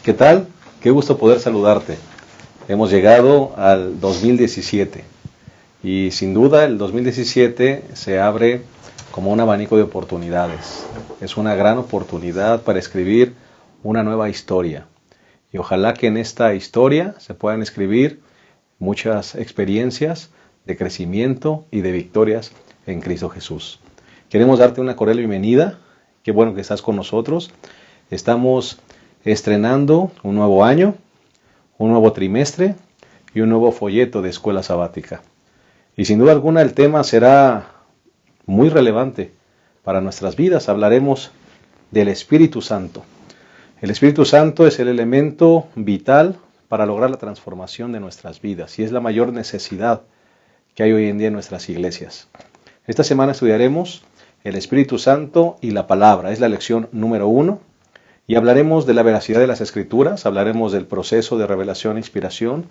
¿Qué tal? Qué gusto poder saludarte. Hemos llegado al 2017 y sin duda el 2017 se abre como un abanico de oportunidades. Es una gran oportunidad para escribir una nueva historia y ojalá que en esta historia se puedan escribir muchas experiencias de crecimiento y de victorias en Cristo Jesús. Queremos darte una cordial bienvenida. Qué bueno que estás con nosotros. Estamos estrenando un nuevo año, un nuevo trimestre y un nuevo folleto de escuela sabática. Y sin duda alguna el tema será muy relevante para nuestras vidas. Hablaremos del Espíritu Santo. El Espíritu Santo es el elemento vital para lograr la transformación de nuestras vidas y es la mayor necesidad que hay hoy en día en nuestras iglesias. Esta semana estudiaremos el Espíritu Santo y la palabra. Es la lección número 1 y hablaremos de la veracidad de las Escrituras, hablaremos del proceso de revelación e inspiración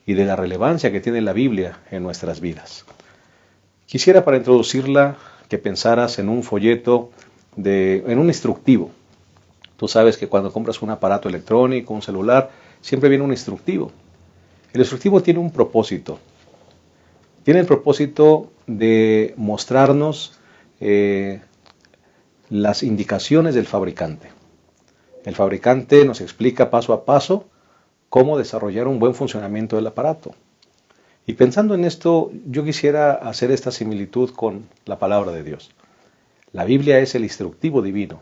y de la relevancia que tiene la Biblia en nuestras vidas. Quisiera para introducirla que pensaras en un folleto, en un instructivo. Tú sabes que cuando compras un aparato electrónico, un celular, siempre viene un instructivo. El instructivo tiene un propósito. Tiene el propósito de mostrarnos las indicaciones del fabricante. El fabricante nos explica paso a paso cómo desarrollar un buen funcionamiento del aparato. Y pensando en esto, yo quisiera hacer esta similitud con la palabra de Dios. La Biblia es el instructivo divino.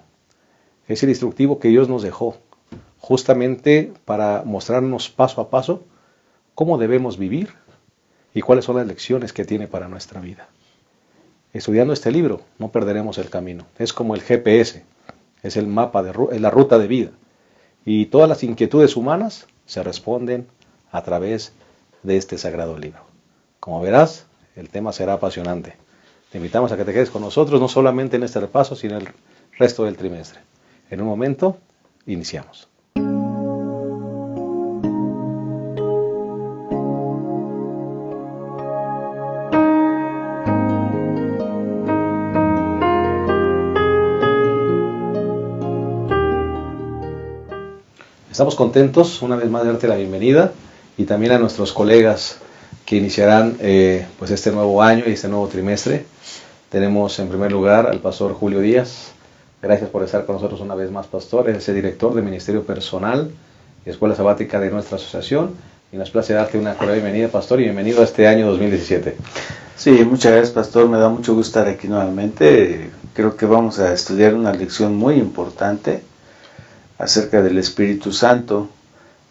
Es el instructivo que Dios nos dejó, justamente para mostrarnos paso a paso cómo debemos vivir y cuáles son las lecciones que tiene para nuestra vida. Estudiando este libro no perderemos el camino. Es como el GPS, es el mapa, es la ruta de vida. Y todas las inquietudes humanas se responden a través de este sagrado libro. Como verás, el tema será apasionante. Te invitamos a que te quedes con nosotros, no solamente en este repaso, sino en el resto del trimestre. En un momento, iniciamos. Estamos contentos una vez más de darte la bienvenida y también a nuestros colegas que iniciarán pues este nuevo año y este nuevo trimestre. Tenemos en primer lugar al pastor Julio Díaz. Gracias por estar con nosotros una vez más, pastor. Es el director de Ministerio Personal y Escuela Sabática de nuestra asociación. Y nos place darte una cordial bienvenida, pastor, y bienvenido a este año 2017. Sí, muchas gracias, pastor. Me da mucho gusto estar aquí nuevamente. Creo que vamos a estudiar una lección muy importante acerca del Espíritu Santo,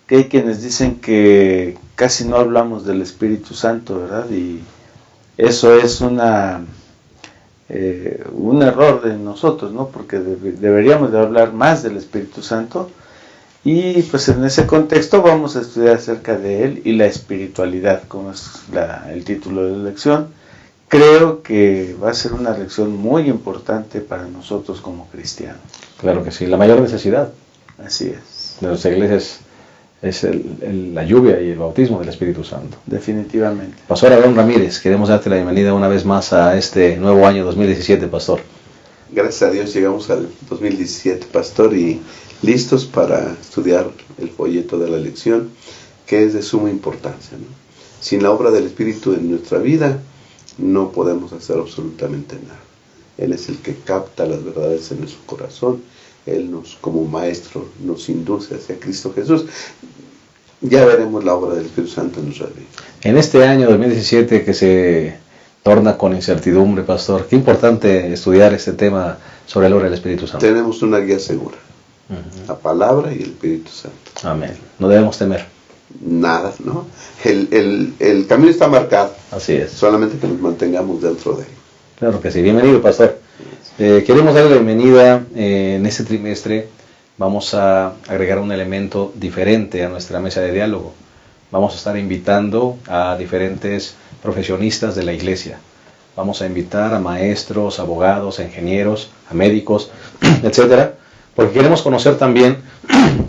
que hay quienes dicen que casi no hablamos del Espíritu Santo, ¿verdad? Y eso es un error de nosotros, ¿no? Porque deberíamos de hablar más del Espíritu Santo y pues en ese contexto vamos a estudiar acerca de él y la espiritualidad, como es el título de la lección. Creo que va a ser una lección muy importante para nosotros como cristianos. Claro que sí, la mayor necesidad. Así es. De nuestra iglesia es la lluvia y el bautismo del Espíritu Santo. Definitivamente. Pastor Aarón Ramírez, queremos darte la bienvenida una vez más a este nuevo año 2017, pastor. Gracias a Dios llegamos al 2017, pastor, y listos para estudiar el folleto de la lección, que es de suma importancia, ¿no? Sin la obra del Espíritu en nuestra vida, no podemos hacer absolutamente nada. Él es el que capta las verdades en nuestro corazón. Él como maestro nos induce hacia Cristo Jesús. Ya veremos la obra del Espíritu Santo en nuestra vida. En este año 2017 que se torna con incertidumbre, pastor, qué importante estudiar este tema sobre la obra del Espíritu Santo. Tenemos una guía segura, la palabra y el Espíritu Santo. Amén. No debemos temer. Nada, ¿no? El camino está marcado. Así es. Solamente que nos mantengamos dentro de él. Claro que sí. Bienvenido, pastor. Queremos darle la bienvenida en este trimestre. Vamos a agregar un elemento diferente a nuestra mesa de diálogo. Vamos a estar invitando a diferentes profesionistas de la iglesia. Vamos a invitar a maestros, abogados, a ingenieros, a médicos, etcétera, porque queremos conocer también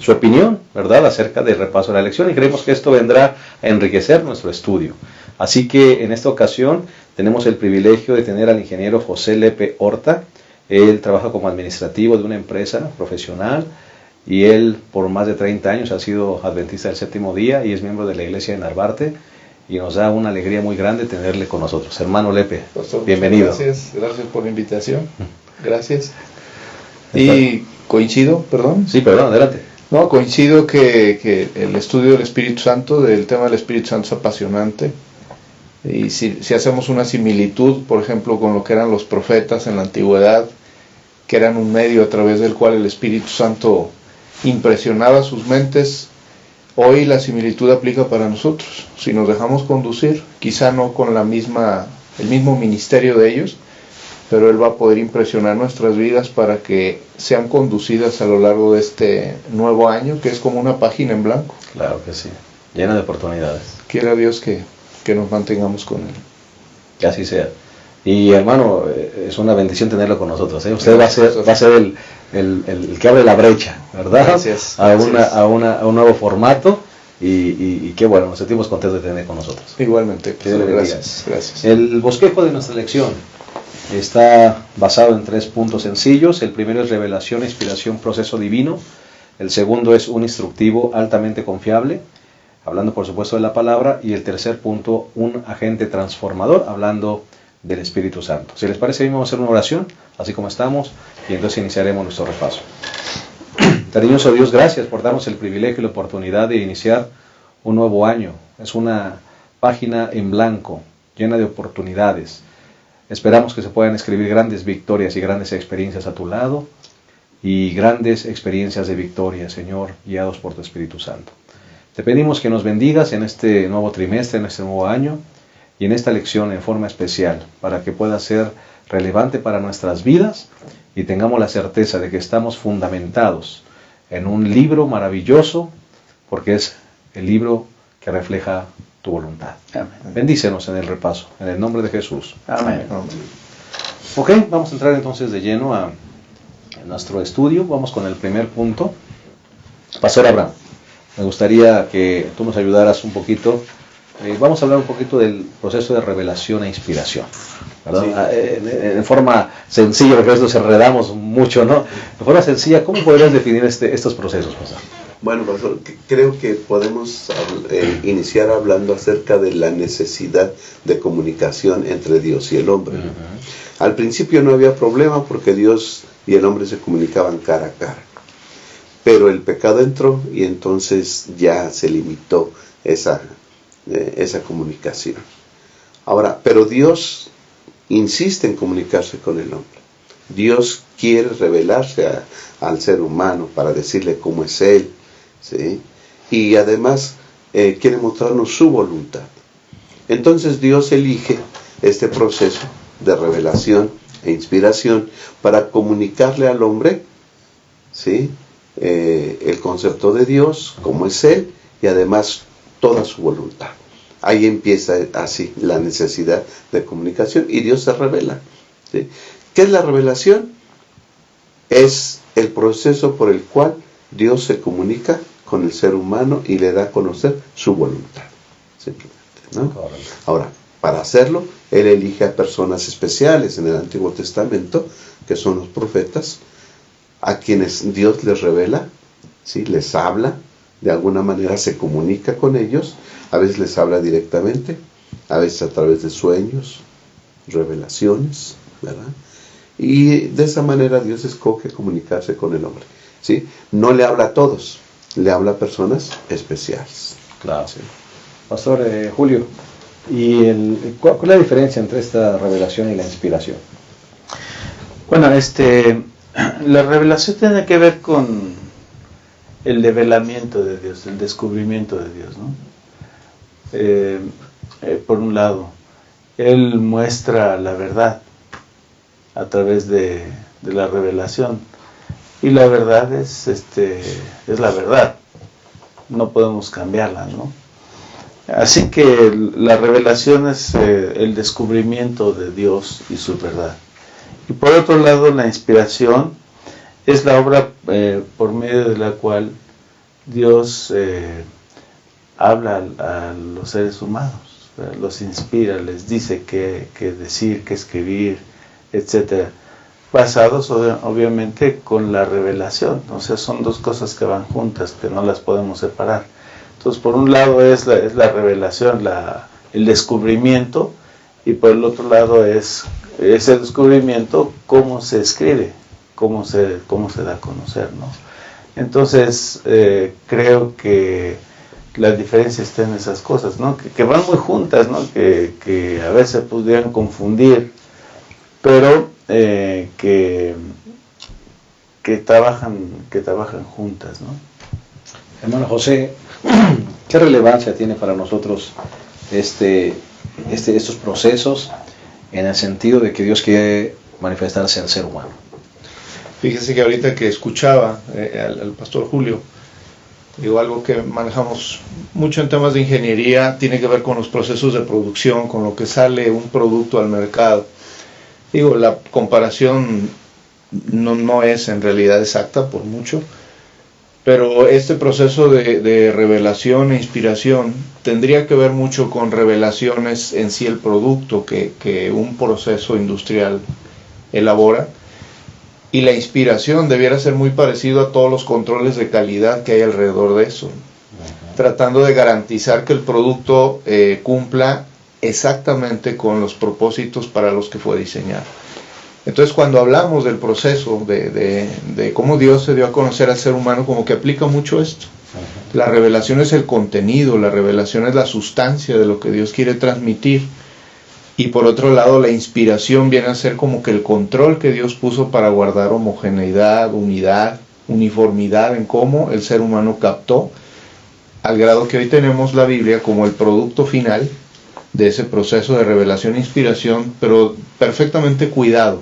su opinión, ¿verdad?, acerca del repaso de la lección y creemos que esto vendrá a enriquecer nuestro estudio. Así que en esta ocasión tenemos el privilegio de tener al ingeniero José Lepe Horta. Él trabaja como administrativo de una empresa profesional y él por más de 30 años ha sido adventista del séptimo día y es miembro de la iglesia de Narvarte, y nos da una alegría muy grande tenerle con nosotros. Hermano Lepe, Pastor, bienvenido. Gracias por la invitación. Gracias. Y coincido, perdón. Sí, perdón, adelante. No, coincido que el estudio del Espíritu Santo, del tema del Espíritu Santo, es apasionante. Y si hacemos una similitud, por ejemplo, con lo que eran los profetas en la antigüedad, que eran un medio a través del cual el Espíritu Santo impresionaba sus mentes, hoy la similitud aplica para nosotros. Si nos dejamos conducir, quizá no con el mismo ministerio de ellos, pero Él va a poder impresionar nuestras vidas para que sean conducidas a lo largo de este nuevo año, que es como una página en blanco. Claro que sí, llena de oportunidades. Quiera Dios que nos mantengamos con Él. Que así sea. Y hermano, es una bendición tenerlo con nosotros, ¿eh? Usted va a ser el que abre la brecha, ¿verdad? Gracias. A un nuevo formato, y qué bueno, nos sentimos contentos de tener con nosotros. Igualmente. Que Dios le bendiga. Gracias. El bosquejo de nuestra lección está basado en 3 puntos sencillos. El primero es revelación, inspiración, proceso divino. El segundo es un instructivo altamente confiable, hablando por supuesto de la palabra. Y el tercer punto, un agente transformador, hablando del Espíritu Santo. Si les parece bien, vamos a hacer una oración, así como estamos, y entonces iniciaremos nuestro repaso. Cariñoso Dios, gracias por darnos el privilegio y la oportunidad de iniciar un nuevo año. Es una página en blanco, llena de oportunidades. Esperamos que se puedan escribir grandes victorias y grandes experiencias a tu lado, y grandes experiencias de victoria, Señor, guiados por tu Espíritu Santo. Te pedimos que nos bendigas en este nuevo trimestre, en este nuevo año, y en esta lección en forma especial, para que pueda ser relevante para nuestras vidas y tengamos la certeza de que estamos fundamentados en un libro maravilloso, porque es el libro que refleja tu voluntad. Amén. Bendícenos en el repaso, en el nombre de Jesús. Amén. Ok, vamos a entrar entonces de lleno a nuestro estudio. Vamos con el primer punto. Pastor Abraham, me gustaría que tú nos ayudaras un poquito. Vamos a hablar un poquito del proceso de revelación e inspiración, ¿verdad? Sí. En forma sencilla, porque a veces nos enredamos mucho, ¿no? De forma sencilla, ¿cómo podrías definir estos procesos, pastor? Bueno, pastor, creo que podemos iniciar hablando acerca de la necesidad de comunicación entre Dios y el hombre. Uh-huh. Al principio no había problema porque Dios y el hombre se comunicaban cara a cara. Pero el pecado entró y entonces ya se limitó esa comunicación. Ahora, pero Dios insiste en comunicarse con el hombre. Dios quiere revelarse al ser humano para decirle cómo es Él, ¿sí? Y además quiere mostrarnos su voluntad. Entonces Dios elige este proceso de revelación e inspiración para comunicarle al hombre, ¿sí? El concepto de Dios, cómo es Él, y además toda su voluntad. Ahí empieza así la necesidad de comunicación y Dios se revela, ¿sí? ¿Qué es la revelación? Es el proceso por el cual Dios se comunica con el ser humano y le da a conocer su voluntad, simplemente, ¿no? Ahora, para hacerlo, Él elige a personas especiales en el Antiguo Testamento, que son los profetas, a quienes Dios les revela, ¿sí? Les habla, de alguna manera se comunica con ellos, a veces les habla directamente, a veces a través de sueños, revelaciones, ¿verdad? Y de esa manera Dios escoge comunicarse con el hombre, ¿sí? No le habla a todos, le habla a personas especiales. Claro. Sí. Pastor Julio, ¿y cuál es la diferencia entre esta revelación y la inspiración? Bueno, la revelación tiene que ver con el develamiento de Dios, el descubrimiento de Dios, ¿no? Por un lado, Él muestra la verdad a través de la revelación, y la verdad es la verdad, no podemos cambiarla, ¿no? Así que la revelación es el descubrimiento de Dios y su verdad. Y por otro lado, la inspiración es la obra por medio de la cual Dios habla a los seres humanos, los inspira, les dice qué decir, qué escribir, etc. basados obviamente con la revelación. O sea, son dos cosas que van juntas, que no las podemos separar. Entonces, por un lado es la revelación, el descubrimiento, y por el otro lado es ese descubrimiento, cómo se escribe, cómo se da a conocer, ¿no? Entonces, creo que la diferencia está en esas cosas, ¿no? Que van muy juntas, ¿no? Que a veces pudieran confundir, pero que trabajan juntas, ¿no? Hermano José, ¿qué relevancia tiene para nosotros estos procesos en el sentido de que Dios quiere manifestarse al ser humano? Fíjese que ahorita que escuchaba al pastor Julio, digo, algo que manejamos mucho en temas de ingeniería tiene que ver con los procesos de producción, con lo que sale un producto al mercado. Digo, la comparación no es en realidad exacta por mucho, pero este proceso de revelación e inspiración tendría que ver mucho con revelaciones en sí el producto que un proceso industrial elabora, y la inspiración debiera ser muy parecido a todos los controles de calidad que hay alrededor de eso, tratando de garantizar que el producto cumpla exactamente con los propósitos para los que fue diseñado. Entonces, cuando hablamos del proceso de cómo Dios se dio a conocer al ser humano, como que aplica mucho esto. La revelación es el contenido, la revelación es la sustancia de lo que Dios quiere transmitir. Y por otro lado, la inspiración viene a ser como que el control que Dios puso para guardar homogeneidad, unidad, uniformidad en cómo el ser humano captó, al grado que hoy tenemos la Biblia como el producto final de ese proceso de revelación e inspiración, pero perfectamente cuidado,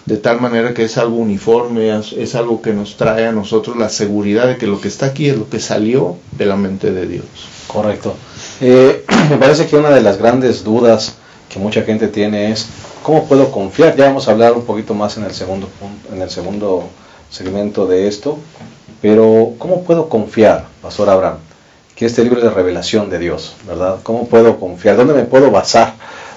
de tal manera que es algo uniforme, es algo que nos trae a nosotros la seguridad de que lo que está aquí es lo que salió de la mente de Dios. Correcto. Me parece que una de las grandes dudas que mucha gente tiene es ¿cómo puedo confiar? Ya vamos a hablar un poquito más en el segundo segmento de esto, pero ¿cómo puedo confiar, Pastor Abraham, que este libro es de revelación de Dios, ¿verdad? ¿Cómo puedo confiar? ¿Dónde me puedo basar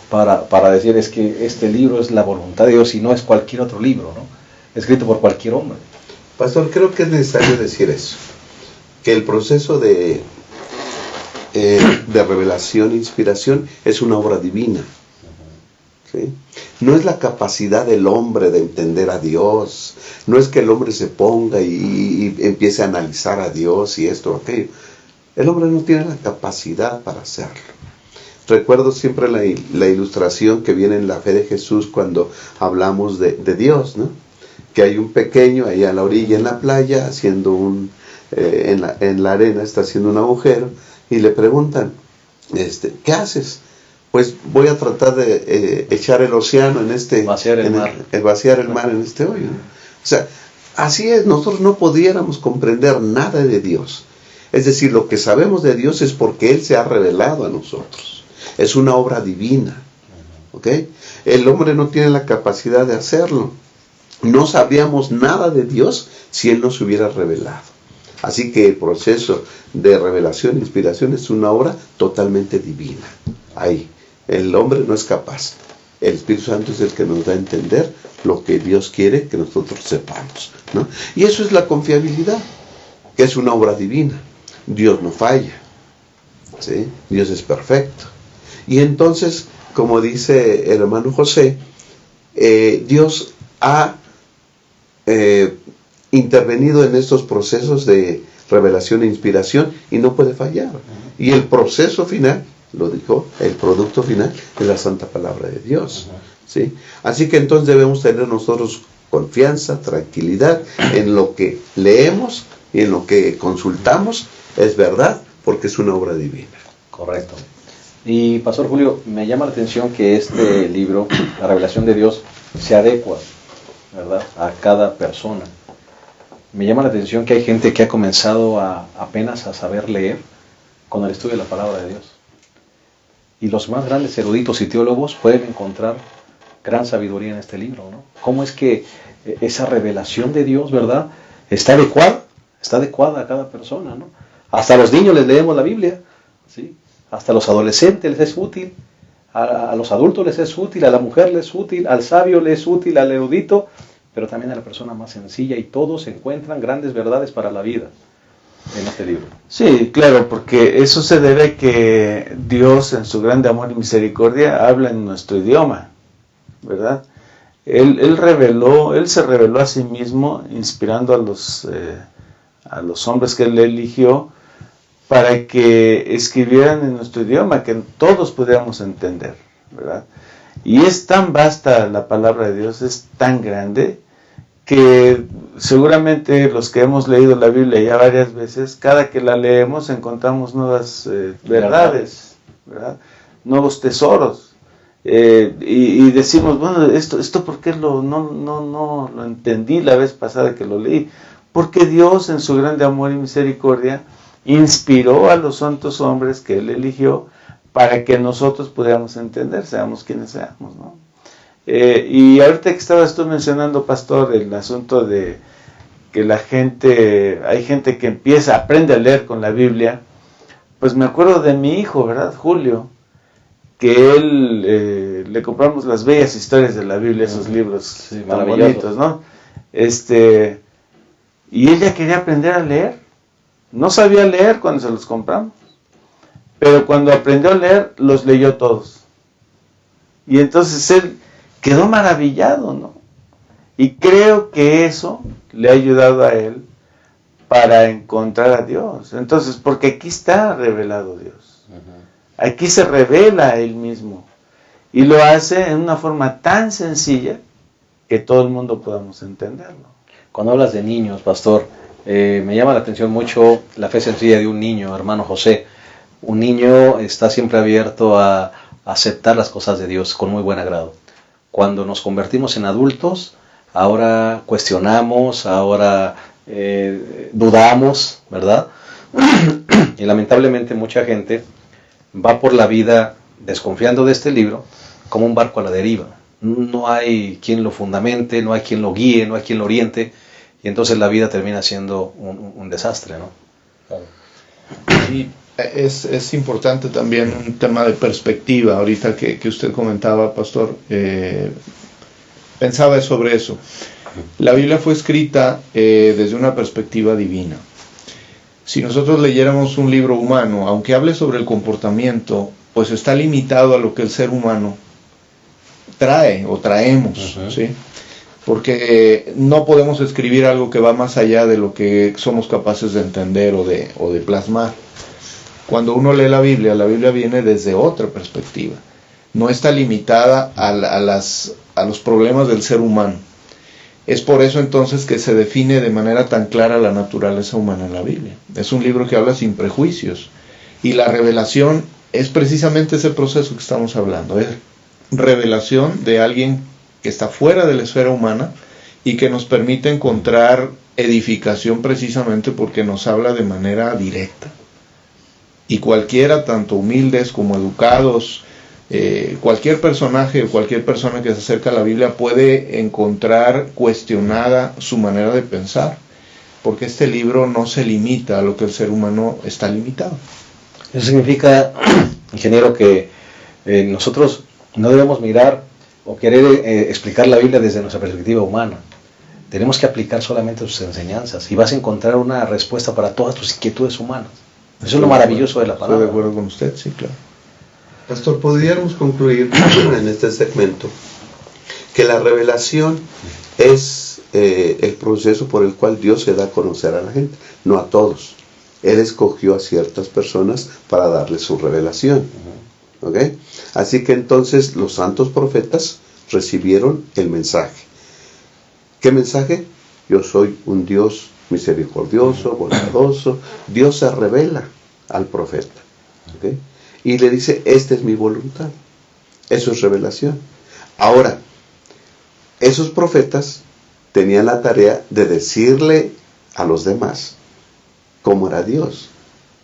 para decir es que este libro es la voluntad de Dios y no es cualquier otro libro, ¿no? Escrito por cualquier hombre? Pastor, creo que es necesario decir eso, que el proceso de revelación e inspiración es una obra divina. ¿Sí? No es la capacidad del hombre de entender a Dios, no es que el hombre se ponga y empiece a analizar a Dios y esto o aquello. El hombre no tiene la capacidad para hacerlo. Recuerdo siempre la ilustración que viene en la fe de Jesús cuando hablamos de Dios, ¿no? Que hay un pequeño ahí a la orilla en la playa haciendo en la arena está haciendo un agujero y le preguntan, ¿qué haces? Pues voy a tratar de echar el océano en vaciar el mar. Vaciar el mar en este hoyo, ¿no? O sea, así es, nosotros no pudiéramos comprender nada de Dios. Es decir, lo que sabemos de Dios es porque Él se ha revelado a nosotros. Es una obra divina. ¿Ok? El hombre no tiene la capacidad de hacerlo. No sabríamos nada de Dios si Él no se hubiera revelado. Así que el proceso de revelación e inspiración es una obra totalmente divina. Ahí. El hombre no es capaz. El Espíritu Santo es el que nos da a entender lo que Dios quiere que nosotros sepamos, ¿no? Y eso es la confiabilidad, que es una obra divina. Dios no falla, ¿sí? Dios es perfecto. Y entonces, como dice el hermano José, Dios ha intervenido en estos procesos de revelación e inspiración y no puede fallar. Y el proceso final, lo dijo, el producto final es la santa palabra de Dios, ¿sí? Así que entonces debemos tener nosotros confianza, tranquilidad en lo que leemos y en lo que consultamos. Es verdad, porque es una obra divina. Correcto. Y Pastor Julio, me llama la atención que este libro, la revelación de Dios, se adecua, ¿verdad?, a cada persona. Me llama la atención que hay gente que ha comenzado apenas a saber leer con el estudio de la palabra de Dios. Y los más grandes eruditos y teólogos pueden encontrar gran sabiduría en este libro, ¿no? ¿Cómo es que esa revelación de Dios, ¿verdad?, está adecuada a cada persona, ¿no? Hasta a los niños les leemos la Biblia, ¿sí? Hasta a los adolescentes les es útil, a los adultos les es útil, a la mujer les es útil, al sabio les es útil, al erudito, pero también a la persona más sencilla, y todos encuentran grandes verdades para la vida en este libro. Sí, claro, porque eso se debe a que Dios en su grande amor y misericordia habla en nuestro idioma, ¿verdad? Él se reveló a sí mismo, inspirando a los hombres que Él eligió para que escribieran en nuestro idioma, que todos pudiéramos entender, ¿verdad? Y es tan vasta la palabra de Dios, es tan grande, que seguramente los que hemos leído la Biblia ya varias veces, cada que la leemos encontramos nuevas verdades, ¿verdad? Nuevos tesoros. Y decimos, bueno, esto ¿por qué no lo entendí la vez pasada que lo leí? Porque Dios en su grande amor y misericordia inspiró a los santos hombres que Él eligió para que nosotros pudiéramos entender, seamos quienes seamos, ¿no? Y ahorita que estabas tú mencionando, pastor, el asunto de que hay gente que aprende a leer con la Biblia, pues me acuerdo de mi hijo, ¿verdad? Julio, que él le compramos las bellas historias de la Biblia, esos libros tan bonitos, ¿no? Y ella quería aprender a leer. No sabía leer cuando se los compramos, pero cuando aprendió a leer, los leyó todos. Y entonces él quedó maravillado, ¿no? Y creo que eso le ha ayudado a él para encontrar a Dios. Entonces, porque aquí está revelado Dios. Aquí se revela a Él mismo. Y lo hace en una forma tan sencilla que todo el mundo podamos entenderlo. Cuando hablas de niños, pastor, me llama la atención mucho la fe sencilla de un niño, hermano José. Un niño está siempre abierto a aceptar las cosas de Dios con muy buen agrado. Cuando nos convertimos en adultos, ahora cuestionamos, ahora dudamos, ¿verdad? Y lamentablemente mucha gente va por la vida desconfiando de este libro como un barco a la deriva. No hay quien lo fundamente, no hay quien lo guíe, no hay quien lo oriente, y entonces la vida termina siendo un desastre, ¿no? Claro. Y es importante también un tema de perspectiva. Ahorita que usted comentaba, pastor, pensaba sobre eso. La Biblia fue escrita desde una perspectiva divina. Si nosotros leyéramos un libro humano, aunque hable sobre el comportamiento, pues está limitado a lo que el ser humano trae o traemos, ¿sí? Porque no podemos escribir algo que va más allá de lo que somos capaces de entender o de plasmar. Cuando uno lee la Biblia viene desde otra perspectiva. No está limitada a los problemas del ser humano. Es por eso entonces que se define de manera tan clara la naturaleza humana en la Biblia. Es un libro que habla sin prejuicios. Y la revelación es precisamente ese proceso que estamos hablando. Es revelación de alguien que está fuera de la esfera humana y que nos permite encontrar edificación precisamente porque nos habla de manera directa. Y cualquiera, tanto humildes como educados, cualquier personaje o cualquier persona que se acerca a la Biblia puede encontrar cuestionada su manera de pensar, porque este libro no se limita a lo que el ser humano está limitado. Eso significa, ingeniero, que nosotros no debemos mirar o querer explicar la Biblia desde nuestra perspectiva humana. Tenemos que aplicar solamente sus enseñanzas y vas a encontrar una respuesta para todas tus inquietudes humanas. Eso es lo maravilloso de la palabra. Estoy de acuerdo con usted, sí, claro. Pastor, podríamos concluir en este segmento que la revelación es el proceso por el cual Dios se da a conocer a la gente, no a todos. Él escogió a ciertas personas para darles su revelación. ¿Ok? Así que entonces los santos profetas recibieron el mensaje. ¿Qué mensaje? Yo soy un Dios misericordioso, bondadoso. Dios se revela al profeta. ¿Ok? Y le dice, esta es mi voluntad. Eso es revelación. Ahora, esos profetas tenían la tarea de decirle a los demás cómo era Dios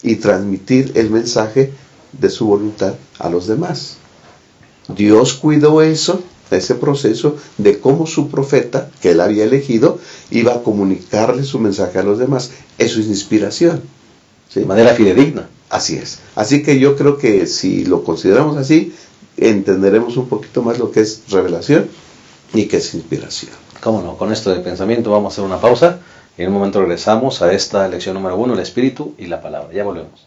y transmitir el mensaje de su voluntad a los demás. Dios cuidó ese proceso de cómo su profeta, que él había elegido, iba a comunicarle su mensaje a los demás. Eso es inspiración, ¿sí? De manera fidedigna. Así es. Así que yo creo que si lo consideramos así, entenderemos un poquito más lo que es revelación y qué es inspiración. Cómo no, con esto de pensamiento vamos a hacer una pausa y en un momento regresamos a esta lección número 1, el espíritu y la palabra. Ya volvemos.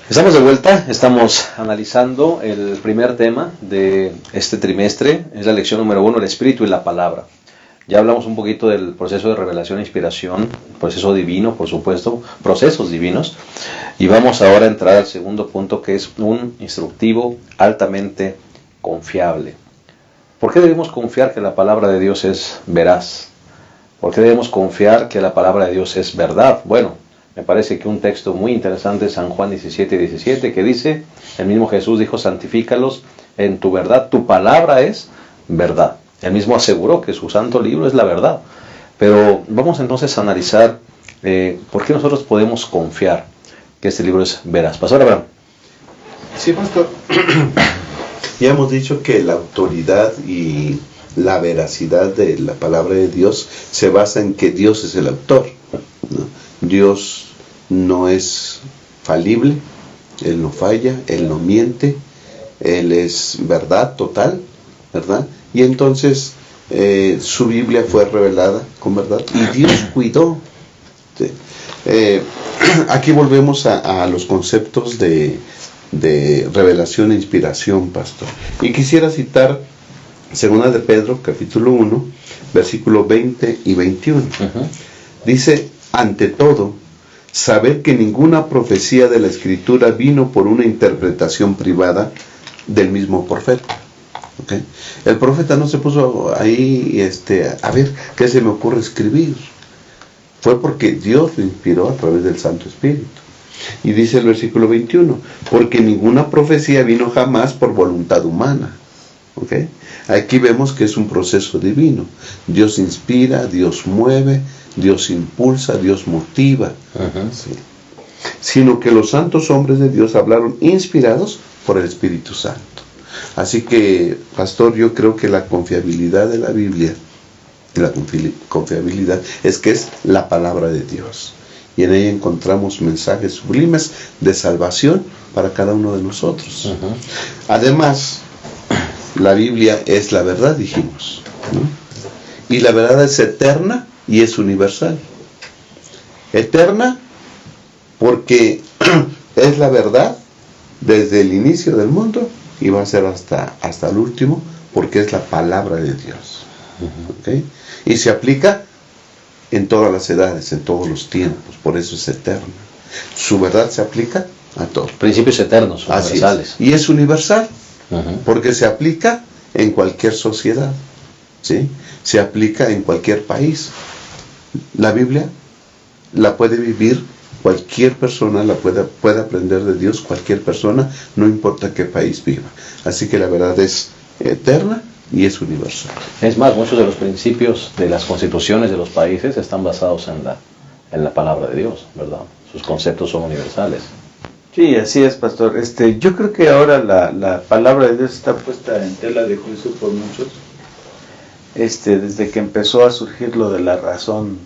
Estamos de vuelta, estamos analizando el primer tema de este trimestre, es la lección número 1, el espíritu y la palabra. Ya hablamos un poquito del proceso de revelación e inspiración, proceso divino, por supuesto, procesos divinos, y vamos ahora a entrar al segundo punto, que es un instructivo altamente confiable. ¿Por qué debemos confiar que la palabra de Dios es veraz? ¿Por qué debemos confiar que la palabra de Dios es verdad? Bueno, me parece que un texto muy interesante es San Juan 17:17, que dice, el mismo Jesús dijo, santifícalos en tu verdad, tu palabra es verdad. Él mismo aseguró que su santo libro es la verdad. Pero vamos entonces a analizar por qué nosotros podemos confiar que este libro es veraz. Pastor Abraham. Sí, pastor. Ya hemos dicho que la autoridad y la veracidad de la palabra de Dios se basa en que Dios es el autor, ¿no? Dios no es falible, Él no falla, Él no miente, Él es verdad total, ¿verdad? Y entonces su Biblia fue revelada con verdad y Dios cuidó. ¿Sí? Aquí volvemos a los conceptos de revelación e inspiración, pastor. Y quisiera citar 2 de Pedro, capítulo 1, versículo 20 y 21. Dice, ante todo, saber que ninguna profecía de la Escritura vino por una interpretación privada del mismo profeta. ¿Okay? El profeta no se puso ahí a ver qué se me ocurre escribir. Fue porque Dios lo inspiró a través del Santo Espíritu. Y dice el versículo 21, porque ninguna profecía vino jamás por voluntad humana. ¿Okay? Aquí vemos que es un proceso divino. Dios inspira, Dios mueve, Dios impulsa, Dios motiva. ¿Sí? Sino que los santos hombres de Dios hablaron inspirados por el Espíritu Santo. Así que, pastor, yo creo que la confiabilidad de la Biblia, la confiabilidad es que es la palabra de Dios. Y en ella encontramos mensajes sublimes de salvación para cada uno de nosotros. Además, la Biblia es la verdad, dijimos, ¿no? Y la verdad es eterna y es universal. Eterna porque es la verdad desde el inicio del mundo y va a ser hasta el último, porque es la palabra de Dios. ¿Okay? Y se aplica en todas las edades, en todos los tiempos, por eso es eterna. Su verdad se aplica a todos. Principios eternos, universales. Y es universal, porque se aplica en cualquier sociedad, ¿sí? Se aplica en cualquier país. La Biblia la puede vivir cualquier persona, la puede aprender de Dios cualquier persona, no importa qué país viva. Así que la verdad es eterna y es universal. Es más, muchos de los principios de las constituciones de los países están basados en la palabra de Dios, ¿verdad? Sus conceptos son universales. Sí, así es, pastor. Yo creo que ahora la palabra de Dios está puesta en tela de juicio por muchos. Desde que empezó a surgir lo de la razón,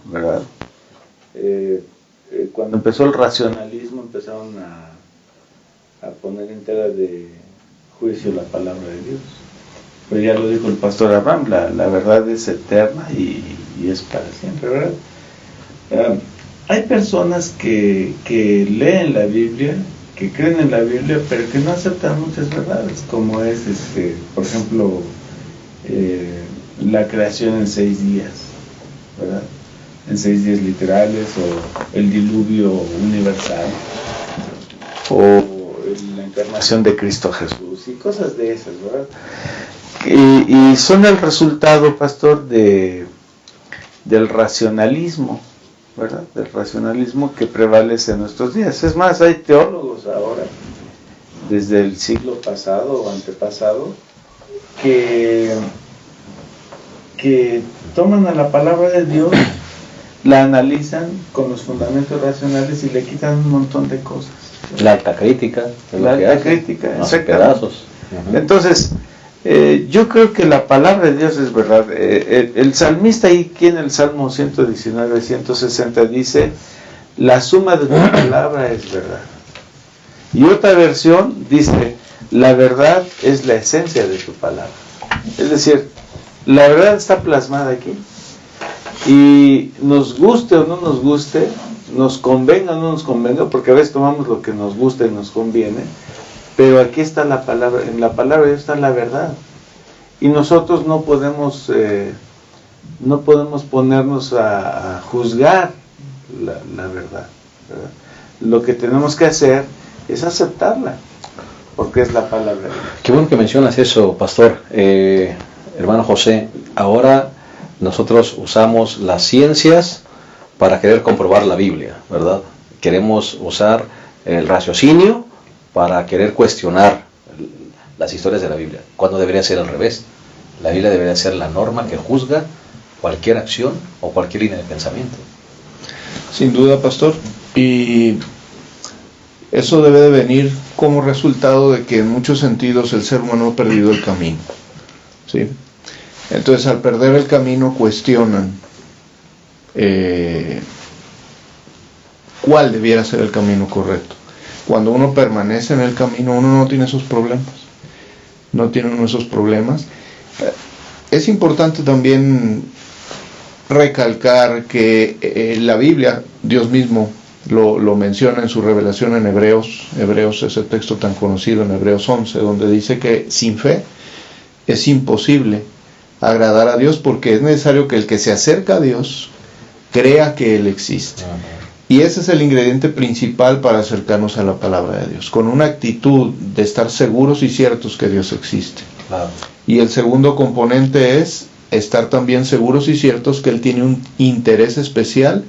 ¿verdad? Cuando empezó el racionalismo, empezaron a poner en tela de juicio la palabra de Dios. Pero ya lo dijo el pastor Abraham, la verdad es eterna y es para siempre, ¿verdad? Hay personas que leen la Biblia, que creen en la Biblia, pero que no aceptan muchas verdades, como es, por ejemplo, la creación en 6 días, ¿verdad? En 6 días literales, o el diluvio universal, o la encarnación de Cristo Jesús, y cosas de esas, ¿verdad? Y son el resultado, pastor, del racionalismo, ¿verdad? Del racionalismo que prevalece en nuestros días. Es más, hay teólogos ahora, desde el siglo pasado o antepasado, que toman a la palabra de Dios, la analizan con los fundamentos racionales y le quitan un montón de cosas. La alta crítica. La alta crítica, pedazos. Entonces, Yo creo que la palabra de Dios es verdad. El salmista ahí, aquí en el Salmo 119, 160 dice, la suma de tu palabra es verdad. Y otra versión dice, la verdad es la esencia de tu palabra. Es decir, la verdad está plasmada aquí. Y nos guste o no nos guste, nos convenga o no nos convenga, porque a veces tomamos lo que nos gusta y nos conviene, pero aquí está la palabra, en la palabra de Dios está la verdad. Y nosotros no podemos ponernos a juzgar la verdad, ¿verdad? Lo que tenemos que hacer es aceptarla, porque es la palabra de Dios. Qué bueno que mencionas eso, pastor. Hermano José, ahora nosotros usamos las ciencias para querer comprobar la Biblia, ¿verdad? Queremos usar el raciocinio para querer cuestionar las historias de la Biblia, cuando debería ser al revés. La Biblia debería ser la norma que juzga cualquier acción o cualquier línea de pensamiento. Sin duda, pastor. Y eso debe de venir como resultado de que en muchos sentidos el ser humano ha perdido el camino, ¿sí? Entonces, al perder el camino, cuestionan cuál debiera ser el camino correcto. Cuando uno permanece en el camino, uno no tiene esos problemas. No tiene uno esos problemas. Es importante también recalcar que la Biblia, Dios mismo lo menciona en su revelación en Hebreos, ese texto tan conocido en Hebreos 11, donde dice que sin fe es imposible agradar a Dios, porque es necesario que el que se acerca a Dios crea que Él existe. Y ese es el ingrediente principal para acercarnos a la palabra de Dios, con una actitud de estar seguros y ciertos que Dios existe. Claro. Y el segundo componente es estar también seguros y ciertos que Él tiene un interés especial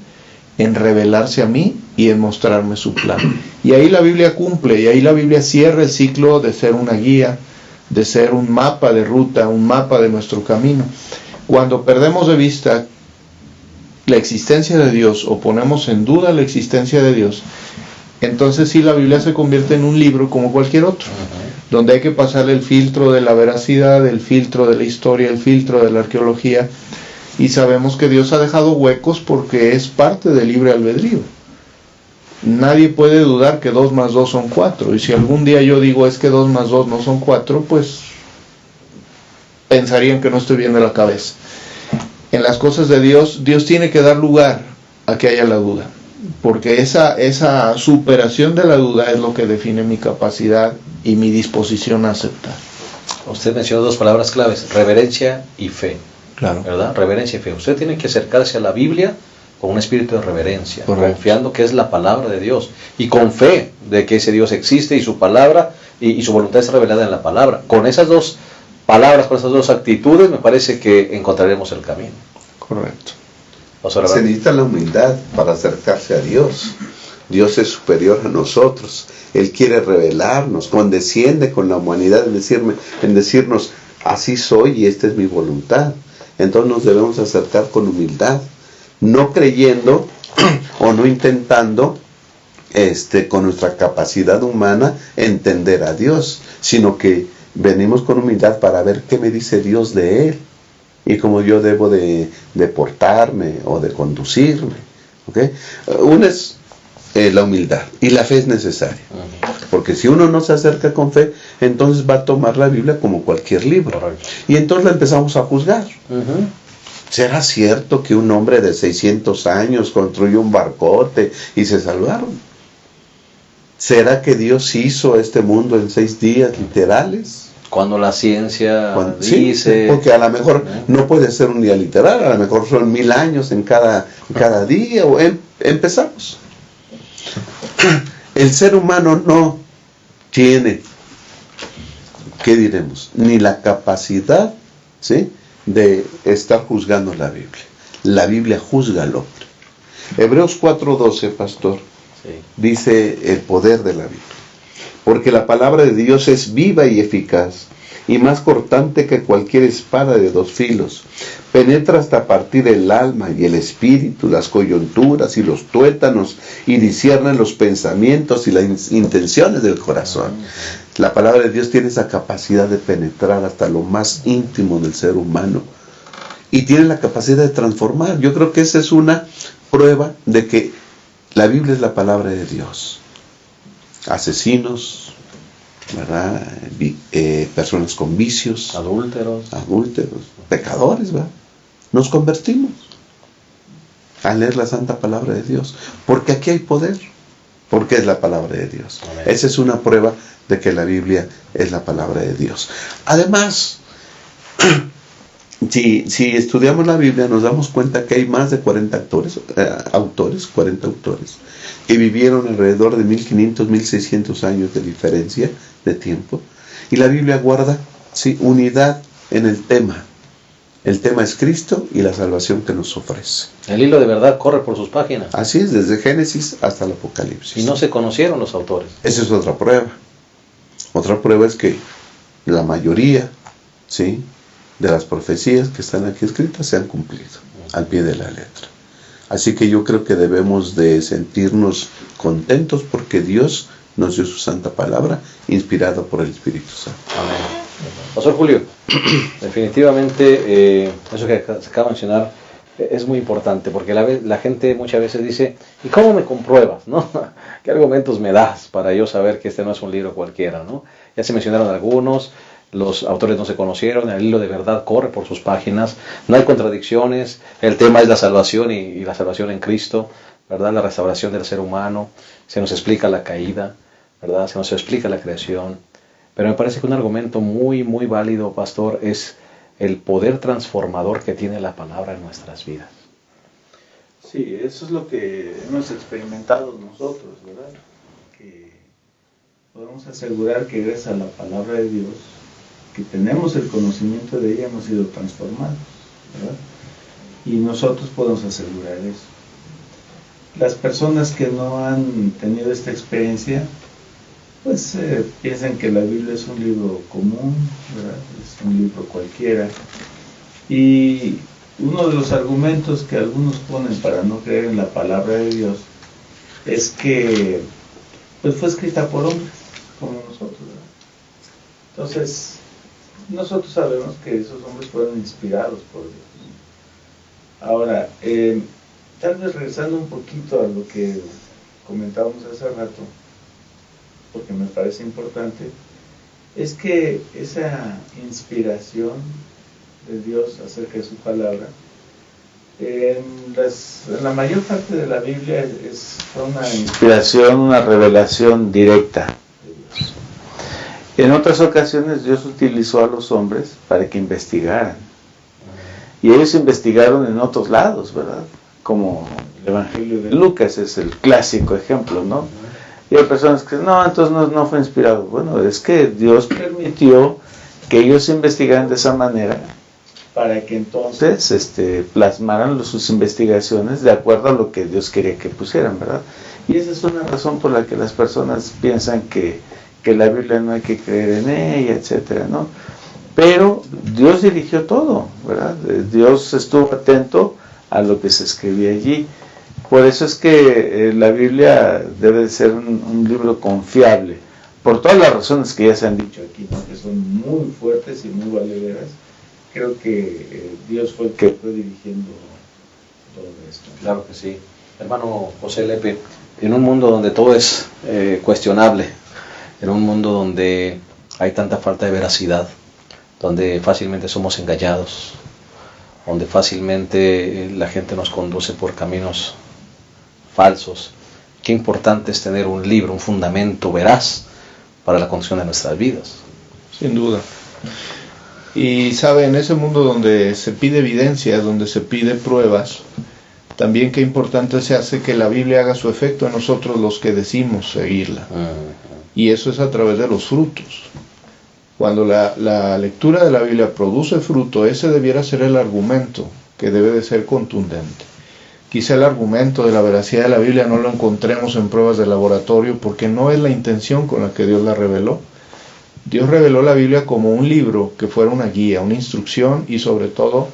en revelarse a mí y en mostrarme su plan. Y ahí la Biblia cumple, y ahí la Biblia cierra el ciclo de ser una guía, de ser un mapa de ruta, un mapa de nuestro camino. Cuando perdemos de vista la existencia de Dios o ponemos en duda la existencia de Dios, entonces sí, la Biblia se convierte en un libro como cualquier otro, donde hay que pasar el filtro de la veracidad, el filtro de la historia, el filtro de la arqueología, y sabemos que Dios ha dejado huecos porque es parte del libre albedrío. Nadie puede dudar que 2 más 2 son 4, y si algún día yo digo es que 2 más 2 no son 4, pues pensarían que no estoy bien de la cabeza. En las cosas de Dios, Dios tiene que dar lugar a que haya la duda, porque esa superación de la duda es lo que define mi capacidad y mi disposición a aceptar. Usted mencionó 2 palabras claves, reverencia y fe. Claro. ¿Verdad? Reverencia y fe. Usted tiene que acercarse a la Biblia con un espíritu de reverencia, correcto, confiando que es la palabra de Dios, y con fe de que ese Dios existe y su palabra y su voluntad es revelada en la palabra. Con esas 2 palabras, con esas 2 actitudes, me parece que encontraremos el camino. Correcto. Se necesita la humildad para acercarse a Dios. Dios es superior a nosotros. Él quiere revelarnos, condesciende con la humanidad en decirnos, así soy y esta es mi voluntad. Entonces nos debemos acercar con humildad, no creyendo o no intentando con nuestra capacidad humana entender a Dios, sino que venimos con humildad para ver qué me dice Dios de Él y cómo yo debo de portarme o de conducirme. ¿Okay? Una es la humildad, y la fe es necesaria, porque si uno no se acerca con fe, entonces va a tomar la Biblia como cualquier libro. Correcto. Y entonces la empezamos a juzgar. ¿Será cierto que un hombre de 600 años construyó un barcote y se salvaron? ¿Será que Dios hizo este mundo en 6 días literales? Cuando la ciencia dice... Sí, porque a lo mejor no puede ser un día literal, a lo mejor son 1000 años en cada día. Empezamos. El ser humano no tiene, ¿qué diremos? Ni la capacidad, ¿sí?, de estar juzgando la Biblia. La Biblia juzga al hombre. Hebreos 4:12, pastor, dice el poder de la Biblia. Porque la palabra de Dios es viva y eficaz, y más cortante que cualquier espada de 2 filos. Penetra hasta partir el alma y el espíritu, las coyunturas y los tuétanos, y discierne los pensamientos y las intenciones del corazón. La palabra de Dios tiene esa capacidad de penetrar hasta lo más íntimo del ser humano y tiene la capacidad de transformar. Yo creo que esa es una prueba de que la Biblia es la palabra de Dios. Asesinos, ¿verdad? Personas con vicios, Adúlteros, pecadores, ¿verdad? Nos convertimos al leer la santa palabra de Dios, porque aquí hay poder, porque es la palabra de Dios. Amén. Esa es una prueba de que la Biblia es la palabra de Dios. Además, si estudiamos la Biblia nos damos cuenta que hay más de 40 autores, que vivieron alrededor de 1500, 1600 años de diferencia de tiempo, y la Biblia guarda unidad en el tema. El tema es Cristo y la salvación que nos ofrece. el hilo de verdad corre por sus páginas. Así es, desde Génesis hasta el Apocalipsis. Y no se conocieron los autores. Esa es otra prueba. Otra prueba es que la mayoría, ¿sí?, de las profecías que están aquí escritas se han cumplido al pie de la letra. Así que yo creo que debemos de sentirnos contentos porque Dios nos dio su santa palabra inspirada por el Espíritu Santo. Amén. Pastor Julio, definitivamente eso que se acaba de mencionar es muy importante, porque la gente muchas veces dice, ¿y cómo me compruebas, no? ¿Qué argumentos me das para yo saber que este no es un libro cualquiera, no? Ya se mencionaron algunos, los autores no se conocieron, el hilo de verdad corre por sus páginas, no hay contradicciones, el tema es la salvación y la salvación en Cristo, ¿verdad? La restauración del ser humano, se nos explica la caída, ¿verdad? Se nos explica la creación, pero me parece que un argumento muy, muy válido, pastor, es el poder transformador que tiene la palabra en nuestras vidas. Sí, eso es lo que hemos experimentado nosotros, ¿verdad? Que podemos asegurar que gracias a la palabra de Dios, que tenemos el conocimiento de ella, hemos sido transformados, ¿verdad? Y nosotros podemos asegurar eso. Las personas que no han tenido esta experiencia, pues piensan que la Biblia es un libro común, ¿verdad? Es un libro cualquiera. Y uno de los argumentos que algunos ponen para no creer en la palabra de Dios es que pues fue escrita por hombres, como nosotros, ¿verdad? Entonces, nosotros sabemos que esos hombres fueron inspirados por Dios. Ahora, tal vez regresando un poquito a lo que comentábamos hace rato, porque me parece importante, es que esa inspiración de Dios acerca de su palabra, en la mayor parte de la Biblia fue una inspiración, una revelación directa de Dios. En otras ocasiones Dios utilizó a los hombres para que investigaran, y ellos investigaron en otros lados, ¿verdad? Como el Evangelio de Lucas es el clásico ejemplo, ¿no? Y hay personas que dicen, no, entonces no fue inspirado. Bueno, es que Dios permitió que ellos investigaran de esa manera para que entonces plasmaran sus investigaciones de acuerdo a lo que Dios quería que pusieran, ¿verdad? Y esa es una razón por la que las personas piensan que la Biblia no hay que creer en ella, etcétera, ¿no? Pero Dios dirigió todo, ¿verdad? Dios estuvo atento a lo que se escribía allí. Por eso es que la Biblia debe ser un libro confiable, por todas las razones que ya se han dicho aquí, ¿no? Que son muy fuertes y muy valederas. Creo que Dios fue el que fue dirigiendo todo esto. Claro que sí. Hermano José Lepe, en un mundo donde todo es cuestionable, en un mundo donde hay tanta falta de veracidad, donde fácilmente somos engañados, donde fácilmente la gente nos conduce por caminos falsos, qué importante es tener un libro, un fundamento veraz para la conducción de nuestras vidas. Sin duda. Y sabe, en ese mundo donde se pide evidencia, donde se pide pruebas, también qué importante se hace que la Biblia haga su efecto en nosotros los que decimos seguirla. Y eso es a través de los frutos. Cuando la lectura de la Biblia produce fruto, ese debiera ser el argumento, que debe de ser contundente. Quizá el argumento de la veracidad de la Biblia no lo encontremos en pruebas de laboratorio, porque no es la intención con la que Dios la reveló, Dios reveló la Biblia como un libro que fuera una guía, una instrucción y sobre todo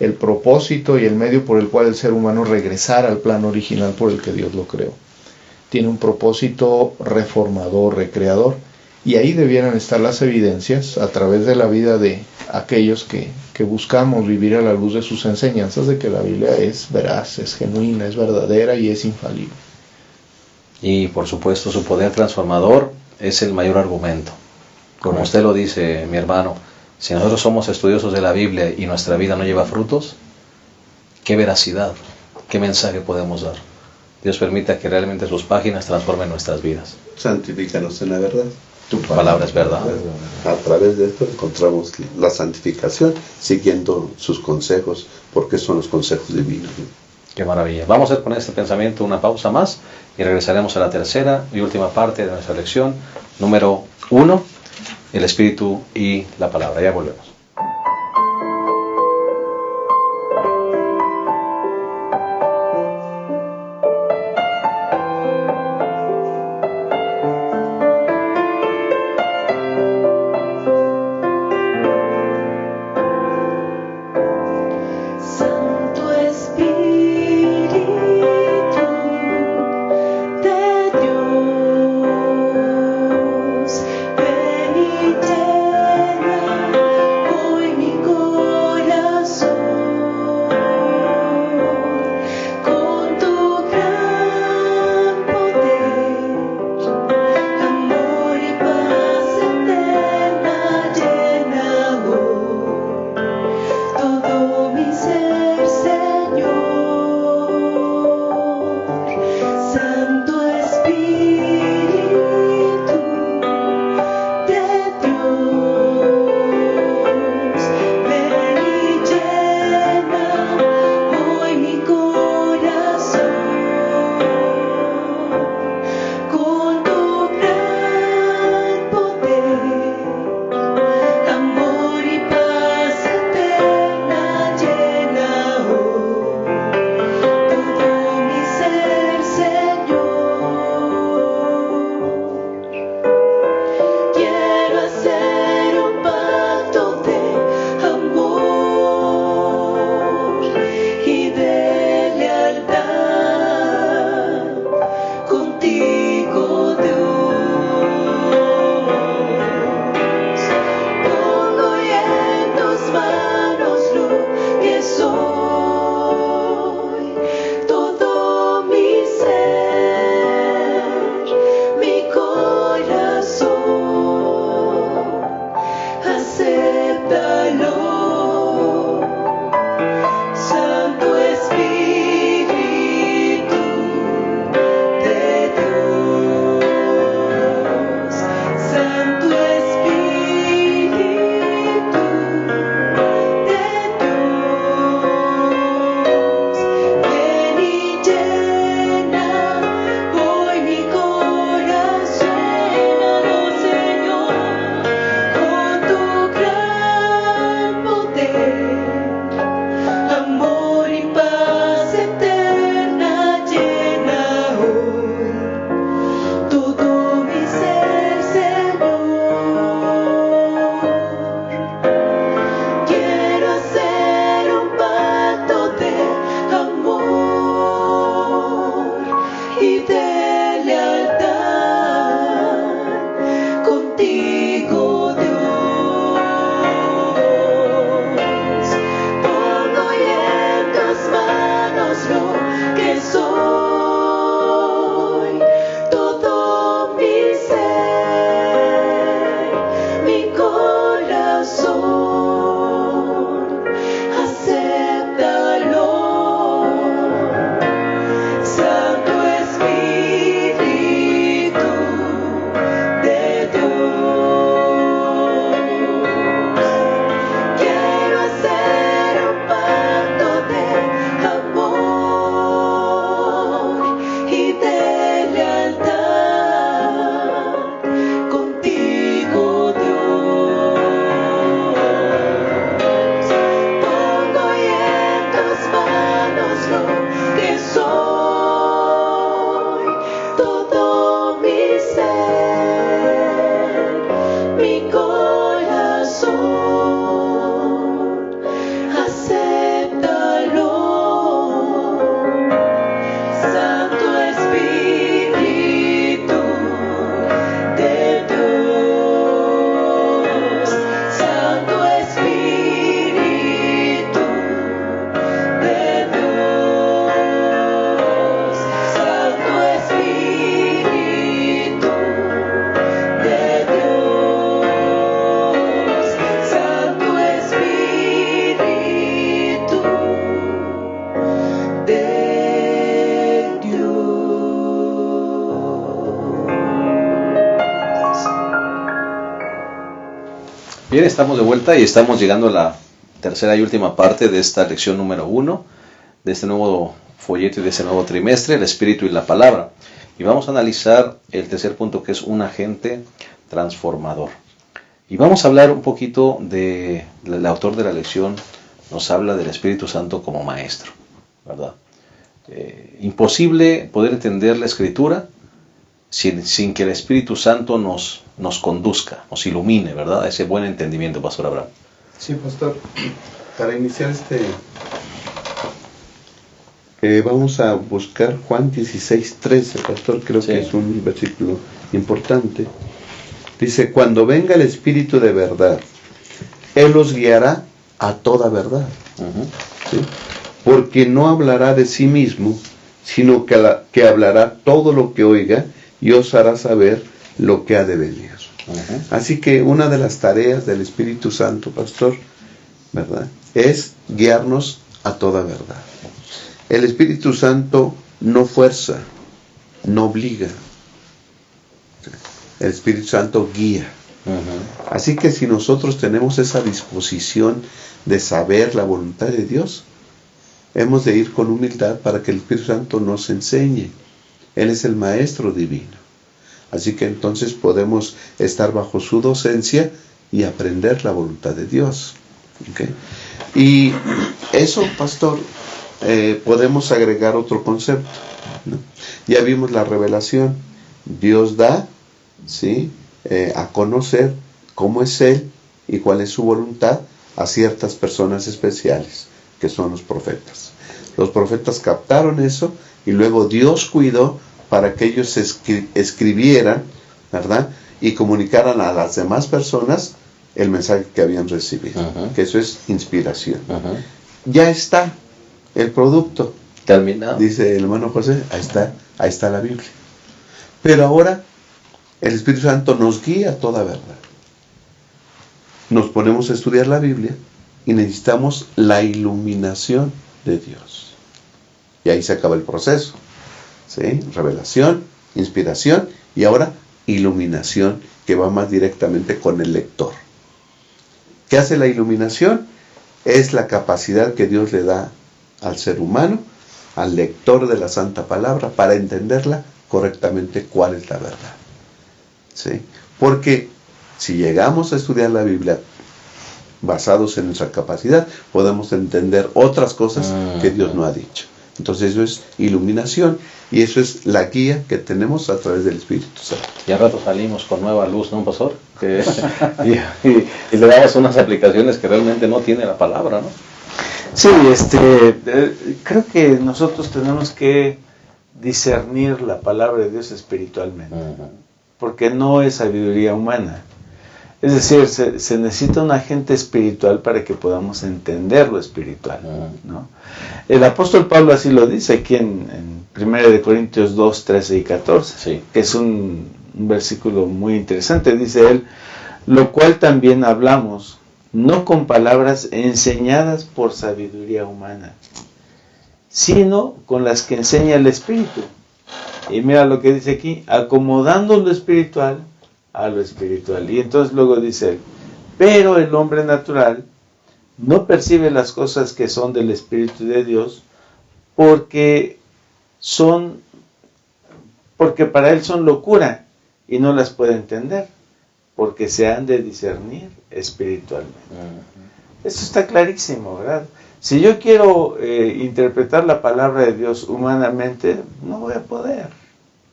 el propósito y el medio por el cual el ser humano regresara al plan original por el que Dios lo creó. Tiene un propósito reformador, recreador, y ahí debieran estar las evidencias a través de la vida de aquellos que buscamos vivir a la luz de sus enseñanzas, de que la Biblia es veraz, es genuina, es verdadera y es infalible. Y por supuesto su poder transformador es el mayor argumento. Como usted lo dice, mi hermano, si nosotros somos estudiosos de la Biblia y nuestra vida no lleva frutos, ¿qué veracidad, qué mensaje podemos dar? Dios permita que realmente sus páginas transformen nuestras vidas. Santifícanos en la verdad. Tu palabra es verdad. A través de esto encontramos la santificación, siguiendo sus consejos, porque son los consejos divinos. Qué maravilla. Vamos a hacer con este pensamiento una pausa más y regresaremos a la tercera y última parte de nuestra lección, número 1, el Espíritu y la Palabra. Ya volvemos. Ven y llena Bien, estamos de vuelta y estamos llegando a la tercera y última parte de esta lección número 1, de este nuevo folleto y de este nuevo trimestre, el Espíritu y la Palabra. Y vamos a analizar el tercer punto, que es un agente transformador. Y vamos a hablar un poquito del autor de la lección, nos habla del Espíritu Santo como maestro, ¿verdad? Imposible poder entender la Escritura sin que el Espíritu Santo nos conduzca, nos ilumine, ¿verdad? A ese buen entendimiento, Pastor Abraham. Sí, Pastor. Para iniciar vamos a buscar Juan 16:13, Pastor. Creo que es un versículo importante. Dice, cuando venga el Espíritu de verdad, Él los guiará a toda verdad. ¿Sí? Porque no hablará de sí mismo, sino que hablará todo lo que oiga y os hará saber lo que ha de venir. Así que una de las tareas del Espíritu Santo, Pastor, ¿verdad?, es guiarnos a toda verdad. El Espíritu Santo no fuerza, no obliga. El Espíritu Santo guía. Así que si nosotros tenemos esa disposición de saber la voluntad de Dios, hemos de ir con humildad para que el Espíritu Santo nos enseñe. Él es el Maestro Divino. Así que entonces podemos estar bajo su docencia y aprender la voluntad de Dios. ¿Okay? Y eso, Pastor, podemos agregar otro concepto, ¿no? Ya vimos la revelación. Dios da, ¿sí?, a conocer cómo es Él y cuál es su voluntad a ciertas personas especiales, que son los profetas. Los profetas captaron eso y luego Dios cuidó para que ellos escribieran, ¿verdad?, y comunicaran a las demás personas el mensaje que habían recibido. Que eso es inspiración. Ya está el producto terminado, dice el hermano José. Ahí está la Biblia. Pero ahora el Espíritu Santo nos guía a toda verdad. Nos ponemos a estudiar la Biblia y necesitamos la iluminación de Dios. Y ahí se acaba el proceso. ¿Sí? Revelación, inspiración y ahora iluminación, que va más directamente con el lector. ¿Qué hace la iluminación? Es la capacidad que Dios le da al ser humano, al lector de la Santa Palabra, para entenderla correctamente cuál es la verdad. ¿Sí? Porque si llegamos a estudiar la Biblia basados en nuestra capacidad, podemos entender otras cosas que Dios no ha dicho. Entonces eso es iluminación y eso es la guía que tenemos a través del Espíritu Santo. Y al rato salimos con nueva luz, ¿no, Pastor? Y le damos unas aplicaciones que realmente no tiene la palabra, ¿no? Sí, creo que nosotros tenemos que discernir la palabra de Dios espiritualmente, porque no es sabiduría humana. Es decir, se necesita un agente espiritual para que podamos entender lo espiritual, ¿no? El apóstol Pablo así lo dice aquí en 1 Corintios 2, 13 y 14, que es un versículo muy interesante. Dice él, lo cual también hablamos, no con palabras enseñadas por sabiduría humana, sino con las que enseña el Espíritu. Y mira lo que dice aquí, acomodando lo espiritual a lo espiritual. Y entonces luego dice él, pero el hombre natural no percibe las cosas que son del Espíritu de Dios, porque para él son locura y no las puede entender, porque se han de discernir espiritualmente. Esto está clarísimo, ¿verdad? Si yo quiero interpretar la palabra de Dios humanamente, no voy a poder.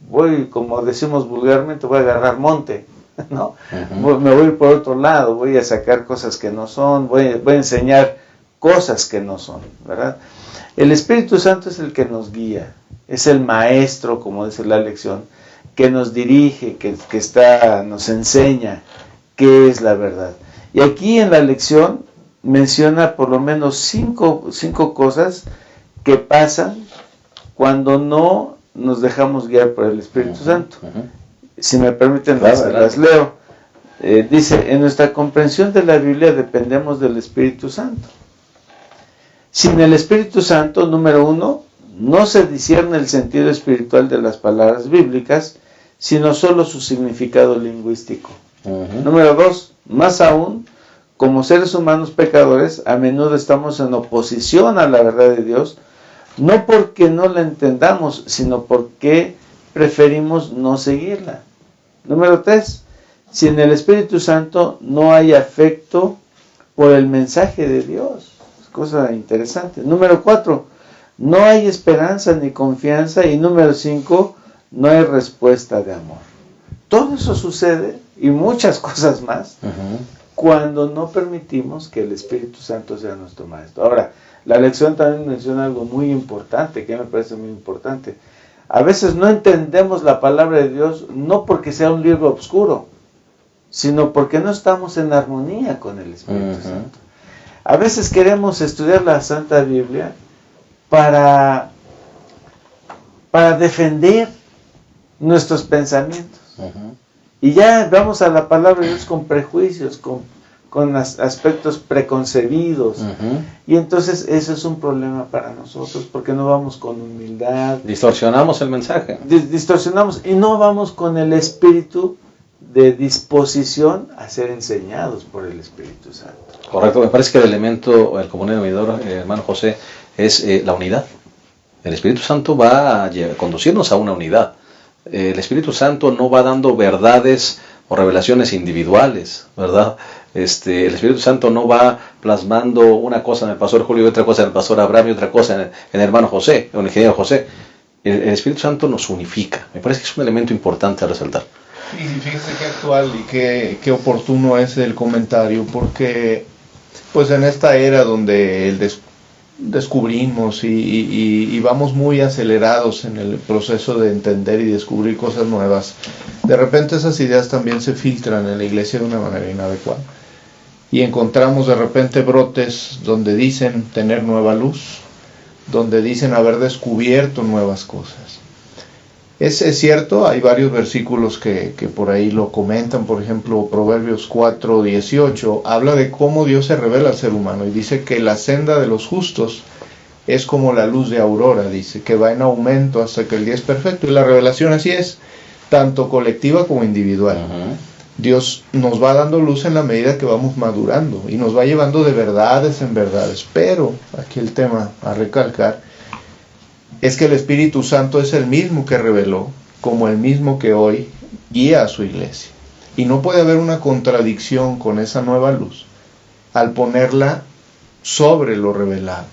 Voy, como decimos vulgarmente, voy a agarrar monte, ¿no? Me voy por otro lado, voy a sacar cosas que no son, voy a enseñar cosas que no son, ¿verdad? El Espíritu Santo es el que nos guía, es el maestro, como dice la lección, que nos dirige, que nos enseña qué es la verdad. Y aquí en la lección menciona por lo menos cinco cosas que pasan cuando no nos dejamos guiar por el Espíritu Santo. Si me permiten, las leo. Dice, en nuestra comprensión de la Biblia dependemos del Espíritu Santo. Sin el Espíritu Santo, número 1, no se discierne el sentido espiritual de las palabras bíblicas, sino solo su significado lingüístico. Número 2, más aún, como seres humanos pecadores, a menudo estamos en oposición a la verdad de Dios, no porque no la entendamos, sino porque preferimos no seguirla. Número 3, si en el Espíritu Santo no hay afecto por el mensaje de Dios. Es cosa interesante. Número 4, no hay esperanza ni confianza. Y número 5, no hay respuesta de amor. Todo eso sucede, y muchas cosas más, cuando no permitimos que el Espíritu Santo sea nuestro maestro. Ahora, la lección también menciona algo muy importante, que me parece muy importante. A veces no entendemos la palabra de Dios, no porque sea un libro oscuro, sino porque no estamos en armonía con el Espíritu Santo. A veces queremos estudiar la Santa Biblia para defender nuestros pensamientos. Y ya vamos a la palabra de Dios con prejuicios, con aspectos preconcebidos. Y entonces eso es un problema para nosotros, porque no vamos con humildad. Distorsionamos el mensaje. Distorsionamos y no vamos con el espíritu de disposición a ser enseñados por el Espíritu Santo. Correcto, me parece que el elemento, el común denominador, hermano José, es la unidad. El Espíritu Santo va a conducirnos a una unidad. El Espíritu Santo no va dando verdades o revelaciones individuales, ¿verdad? El Espíritu Santo no va plasmando una cosa en el pastor Julio y otra cosa en el pastor Abraham y otra cosa en el hermano José, o en el ingeniero José. El Espíritu Santo nos unifica. Me parece que es un elemento importante a resaltar. Y fíjese qué actual y qué oportuno es el comentario, porque pues en esta era donde descubrimos y vamos muy acelerados en el proceso de entender y descubrir cosas nuevas, de repente esas ideas también se filtran en la iglesia de una manera inadecuada. Y encontramos de repente brotes donde dicen tener nueva luz, donde dicen haber descubierto nuevas cosas. Es cierto, hay varios versículos que por ahí lo comentan. Por ejemplo, Proverbios 4:18 habla de cómo Dios se revela al ser humano y dice que la senda de los justos es como la luz de aurora, dice, que va en aumento hasta que el día es perfecto. Y la revelación así es, tanto colectiva como individual. Dios nos va dando luz en la medida que vamos madurando y nos va llevando de verdades en verdades. Pero aquí el tema a recalcar es que el Espíritu Santo es el mismo que reveló, como el mismo que hoy guía a su iglesia. Y no puede haber una contradicción con esa nueva luz al ponerla sobre lo revelado.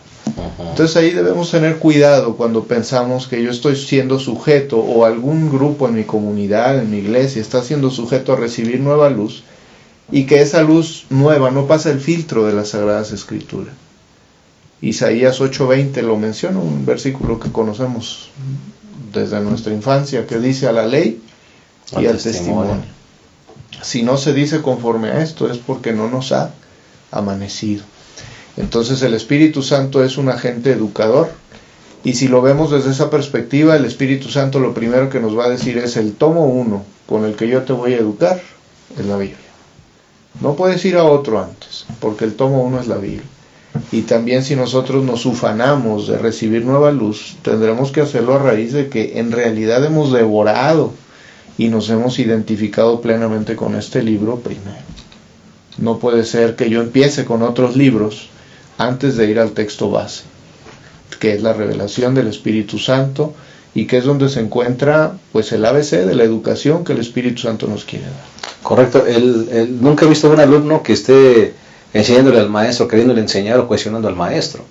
Entonces ahí debemos tener cuidado cuando pensamos que yo estoy siendo sujeto, o algún grupo en mi comunidad, en mi iglesia, está siendo sujeto a recibir nueva luz, y que esa luz nueva no pasa el filtro de las Sagradas Escrituras. Isaías 8:20 lo menciona, un versículo que conocemos desde nuestra infancia, que dice: a la ley y al testimonio. Si no se dice conforme a esto, es porque no nos ha amanecido. Entonces el Espíritu Santo es un agente educador, y si lo vemos desde esa perspectiva, el Espíritu Santo lo primero que nos va a decir es: el tomo 1 con el que yo te voy a educar es la Biblia. No puedes ir a otro antes, porque el tomo 1 es la Biblia. Y también, si nosotros nos ufanamos de recibir nueva luz, tendremos que hacerlo a raíz de que en realidad hemos devorado y nos hemos identificado plenamente con este libro primero. No puede ser que yo empiece con otros libros antes de ir al texto base, que es la revelación del Espíritu Santo, y que es donde se encuentra pues el ABC de la educación que el Espíritu Santo nos quiere dar. Correcto. Nunca he visto a un alumno que esté enseñándole al maestro, queriéndole enseñar o cuestionando al maestro,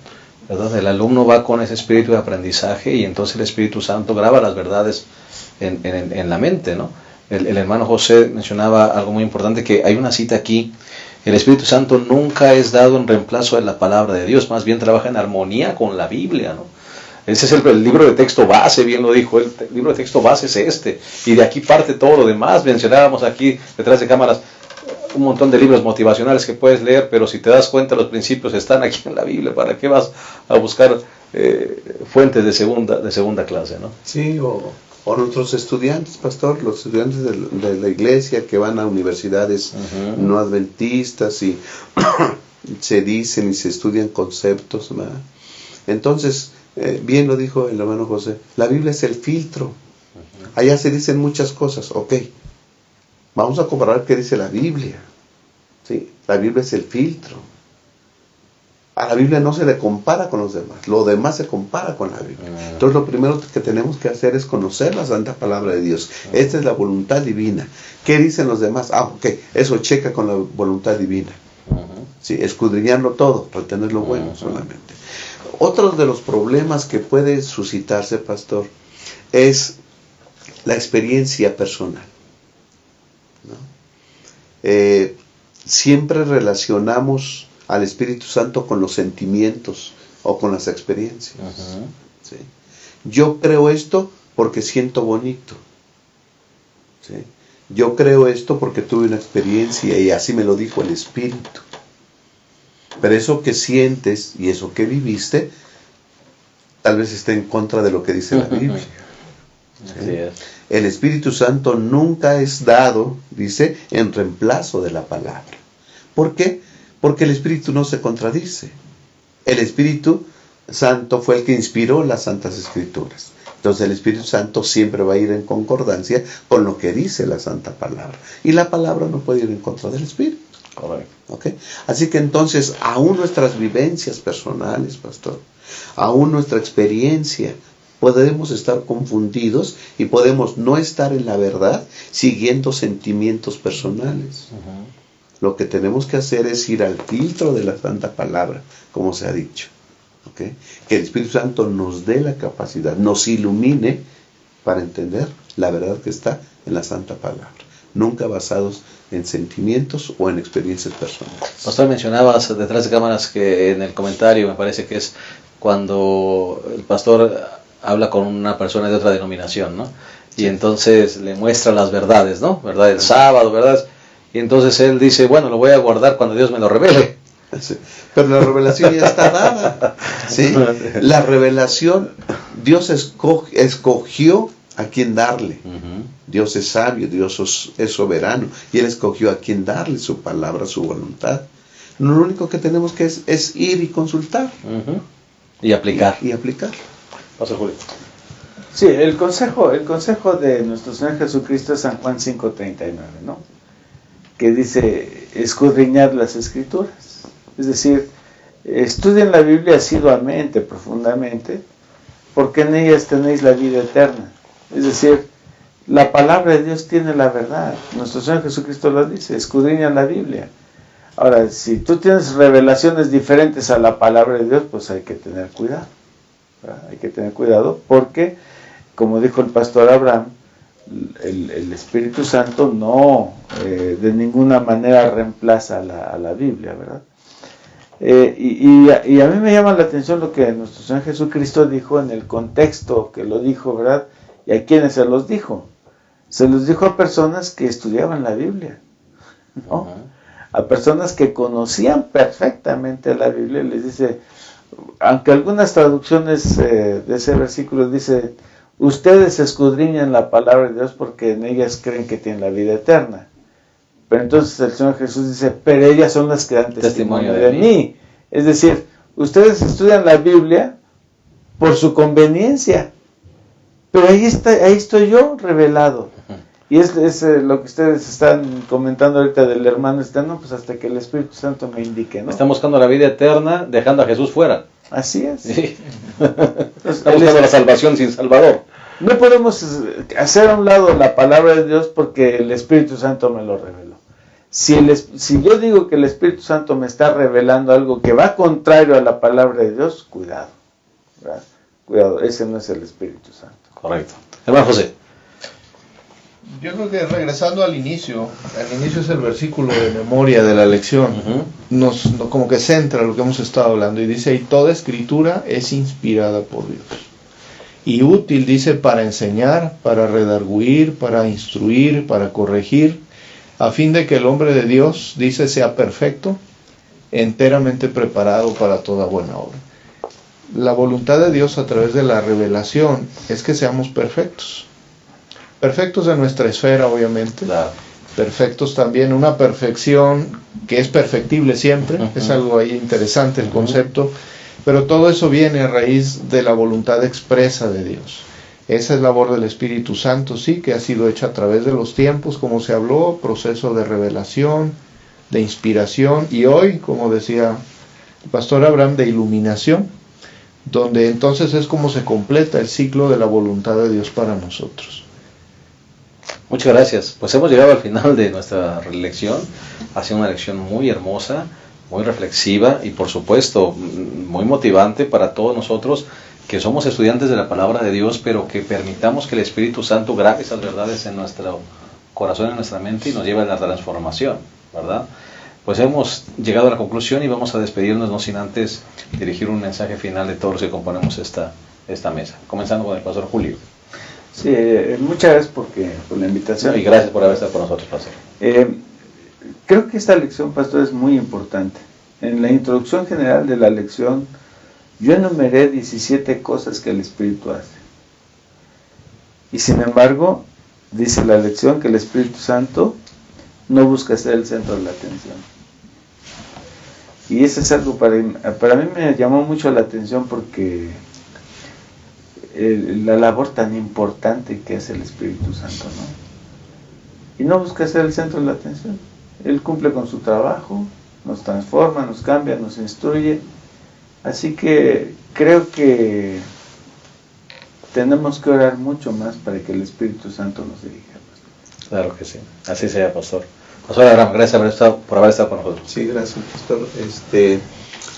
¿verdad? El alumno va con ese espíritu de aprendizaje, y entonces el Espíritu Santo graba las verdades en la mente, ¿no? El hermano José mencionaba algo muy importante, que hay una cita aquí: el Espíritu Santo nunca es dado en reemplazo de la palabra de Dios, más bien trabaja en armonía con la Biblia, ¿no? Ese es el libro de texto base, bien lo dijo, el libro de texto base es y de aquí parte todo lo demás. Mencionábamos aquí detrás de cámaras un montón de libros motivacionales que puedes leer, pero si te das cuenta, los principios están aquí en la Biblia. ¿Para qué vas a buscar fuentes de segunda clase, ¿no? Sí, o nuestros estudiantes, pastor, los estudiantes de la iglesia que van a universidades no adventistas y se dicen y se estudian conceptos, ¿verdad? Entonces, bien lo dijo el hermano José, la Biblia es el filtro. Allá se dicen muchas cosas, ok, vamos a comparar qué dice la Biblia, ¿sí? La Biblia es el filtro. A la Biblia no se le compara con los demás, lo demás se compara con la Biblia. Entonces lo primero que tenemos que hacer es conocer la santa palabra de Dios. Esta es la voluntad divina. ¿Qué dicen los demás? Ok, eso checa con la voluntad divina. Sí, escudriñarlo todo, retener lo bueno solamente. Otro de los problemas que puede suscitarse, pastor, es la experiencia personal, ¿no? Siempre relacionamos al Espíritu Santo con los sentimientos o con las experiencias. ¿Sí? Yo creo esto porque siento bonito. ¿Sí? Yo creo esto porque tuve una experiencia y así me lo dijo el Espíritu. Pero eso que sientes y eso que viviste, tal vez esté en contra de lo que dice la Biblia. ¿Sí? El Espíritu Santo nunca es dado, dice, en reemplazo de la palabra. ¿Por qué? Porque el Espíritu no se contradice. El Espíritu Santo fue el que inspiró las Santas Escrituras. Entonces el Espíritu Santo siempre va a ir en concordancia con lo que dice la Santa Palabra. Y la palabra no puede ir en contra del Espíritu. Correcto. ¿Okay? Así que entonces, aún nuestras vivencias personales, pastor, aún nuestra experiencia, podemos estar confundidos y podemos no estar en la verdad siguiendo sentimientos personales. Lo que tenemos que hacer es ir al filtro de la Santa Palabra, como se ha dicho. ¿Okay? Que el Espíritu Santo nos dé la capacidad, nos ilumine para entender la verdad que está en la Santa Palabra. Nunca basados en sentimientos o en experiencias personales. Pastor, mencionabas detrás de cámaras que en el comentario, me parece que es cuando el pastor habla con una persona de otra denominación, ¿no? Y entonces le muestra las verdades, ¿no? ¿Verdad? Del sábado, ¿verdad? Y entonces él dice, bueno, lo voy a guardar cuando Dios me lo revele. Sí, pero la revelación ya está dada. ¿Sí? La revelación, Dios escogió a quien darle. Dios es sabio, Dios es soberano, y Él escogió a quien darle su palabra, su voluntad. Lo único que tenemos que es ir y consultar. Y aplicar. Y aplicar. Pastor Julio. Sí, el consejo de nuestro Señor Jesucristo es San Juan 5:39, ¿no? Que dice, escudriñad las Escrituras. Es decir, estudien la Biblia asiduamente, profundamente, porque en ellas tenéis la vida eterna. Es decir, la palabra de Dios tiene la verdad. Nuestro Señor Jesucristo lo dice, escudriña la Biblia. Ahora, si tú tienes revelaciones diferentes a la palabra de Dios, pues hay que tener cuidado. ¿Verdad? Hay que tener cuidado porque, como dijo el pastor Abraham, el Espíritu Santo no de ninguna manera reemplaza a la Biblia, ¿verdad? Y a mí me llama la atención lo que nuestro Señor Jesucristo dijo en el contexto que lo dijo, ¿verdad? ¿Y a quiénes se los dijo? Se los dijo a personas que estudiaban la Biblia, ¿no? A personas que conocían perfectamente la Biblia. Les dice, aunque algunas traducciones de ese versículo dice, ustedes escudriñan la palabra de Dios porque en ellas creen que tienen la vida eterna. Pero entonces el Señor Jesús dice, pero ellas son las que dan testimonio de mí. Es decir, ustedes estudian la Biblia por su conveniencia. Pero ahí estoy yo revelado. Y es lo que ustedes están comentando ahorita del hermano no, pues hasta que el Espíritu Santo me indique, ¿no? Están buscando la vida eterna dejando a Jesús fuera. Así es. Sí. Están buscando la salvación sin Salvador. No podemos hacer a un lado la palabra de Dios porque el Espíritu Santo me lo reveló. Si yo digo que el Espíritu Santo me está revelando algo que va contrario a la palabra de Dios, cuidado, ¿verdad? Cuidado, ese no es el Espíritu Santo. Correcto. Hermano José. Yo creo que regresando al inicio es el versículo de memoria de la lección, como que centra lo que hemos estado hablando y dice, y toda escritura es inspirada por Dios. Y útil, dice, para enseñar, para redarguir, para instruir, para corregir, a fin de que el hombre de Dios, dice, sea perfecto, enteramente preparado para toda buena obra. La voluntad de Dios a través de la revelación es que seamos perfectos. Perfectos en nuestra esfera, obviamente. Claro. Perfectos también, una perfección que es perfectible siempre. Es algo ahí interesante el concepto. Pero todo eso viene a raíz de la voluntad expresa de Dios. Esa es labor del Espíritu Santo, sí, que ha sido hecha a través de los tiempos, como se habló, proceso de revelación, de inspiración y hoy, como decía el pastor Abraham, de iluminación, donde entonces es como se completa el ciclo de la voluntad de Dios para nosotros. Muchas gracias. Pues hemos llegado al final de nuestra lección. Ha sido una lección muy hermosa, muy reflexiva y por supuesto muy motivante para todos nosotros que somos estudiantes de la palabra de Dios, pero que permitamos que el Espíritu Santo grabe esas verdades en nuestro corazón, en nuestra mente y nos lleve a la transformación, ¿verdad? Pues hemos llegado a la conclusión y vamos a despedirnos, no sin antes dirigir un mensaje final de todos los que componemos esta mesa, comenzando con el pastor Julio. Sí, muchas gracias por la invitación. Y gracias por haber estado con nosotros, pastor. Creo que esta lección, pastor, es muy importante. En la introducción general de la lección, yo enumeré 17 cosas que el Espíritu hace. Y sin embargo, dice la lección que el Espíritu Santo no busca ser el centro de la atención. Y eso es algo para mí me llamó mucho la atención porque la labor tan importante que hace el Espíritu Santo, ¿no? Y no busca ser el centro de la atención. Él cumple con su trabajo, nos transforma, nos cambia, nos instruye. Así que creo que tenemos que orar mucho más para que el Espíritu Santo nos dirija. Claro que sí, así sea, pastor. Pastor Abraham, gracias por haber estado con nosotros. Sí, gracias, pastor.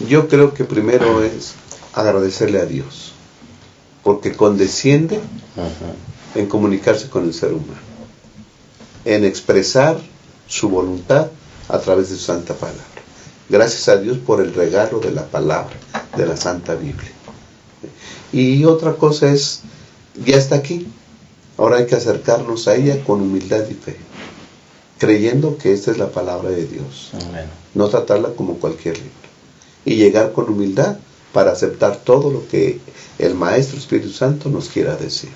Yo creo que primero es agradecerle a Dios, porque condesciende en comunicarse con el ser humano, en expresar su voluntad a través de su santa palabra. Gracias a Dios por el regalo de la palabra, de la Santa Biblia. Y otra cosa es, ya está aquí, ahora hay que acercarnos a ella con humildad y fe, creyendo que esta es la palabra de Dios. Amén. No tratarla como cualquier libro. Y llegar con humildad para aceptar todo lo que el Maestro Espíritu Santo nos quiera decir.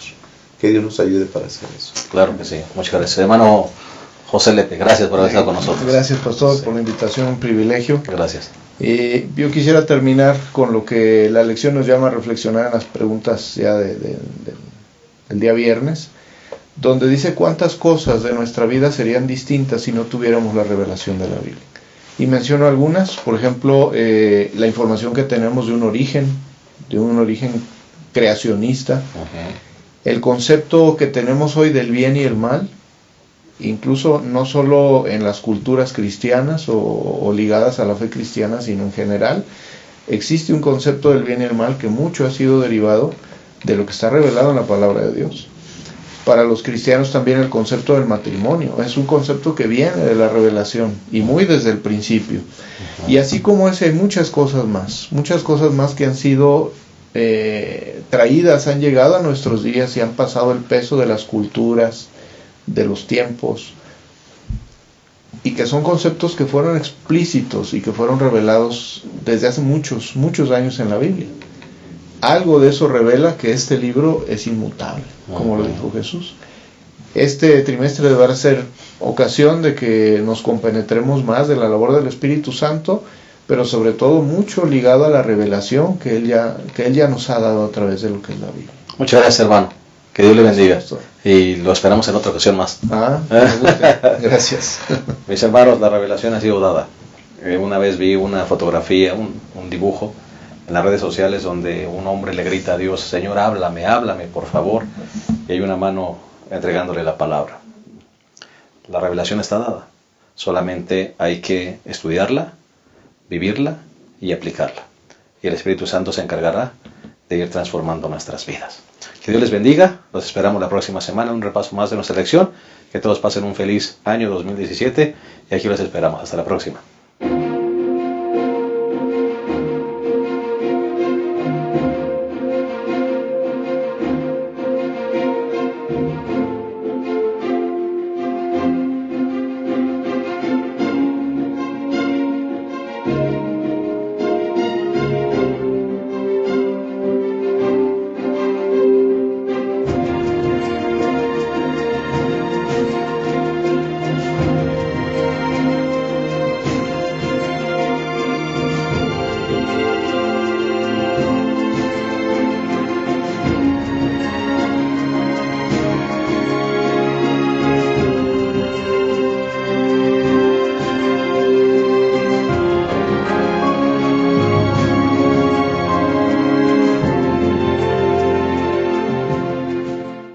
Que Dios nos ayude para hacer eso. Claro que sí. Muchas gracias. Hermano José Lepe, gracias por haber estado con nosotros. Gracias, pastor, por la invitación, un privilegio. Gracias. Yo quisiera terminar con lo que la lección nos llama a reflexionar en las preguntas ya del día viernes, donde dice cuántas cosas de nuestra vida serían distintas si no tuviéramos la revelación de la Biblia. Y menciono algunas, por ejemplo, la información que tenemos de un origen creacionista, el concepto que tenemos hoy del bien y el mal, incluso no solo en las culturas cristianas o ligadas a la fe cristiana, sino en general, existe un concepto del bien y el mal que mucho ha sido derivado de lo que está revelado en la palabra de Dios. Para los cristianos también el concepto del matrimonio es un concepto que viene de la revelación y muy desde el principio. Y así como ese hay muchas cosas más que han sido traídas, han llegado a nuestros días y han pasado el peso de las culturas, de los tiempos, y que son conceptos que fueron explícitos y que fueron revelados desde hace muchos años en la Biblia. Algo de eso revela que este libro es inmutable, como lo dijo Jesús. Este trimestre deberá ser ocasión de que nos compenetremos más de la labor del Espíritu Santo, pero sobre todo mucho ligado a la revelación que Él ya nos ha dado a través de lo que es la Biblia. Muchas gracias, hermano. Que Dios le bendiga. Y lo esperamos en otra ocasión más. Gracias. Mis hermanos, la revelación ha sido dada. Una vez vi una fotografía, un dibujo en las redes sociales donde un hombre le grita a Dios: Señor, háblame, por favor. Y hay una mano entregándole la palabra. La revelación está dada. Solamente hay que estudiarla, vivirla y aplicarla. Y el Espíritu Santo se encargará de ir transformando nuestras vidas. Que Dios les bendiga. Los esperamos la próxima semana en un repaso más de nuestra lección. Que todos pasen un feliz año 2017 y aquí los esperamos. Hasta la próxima.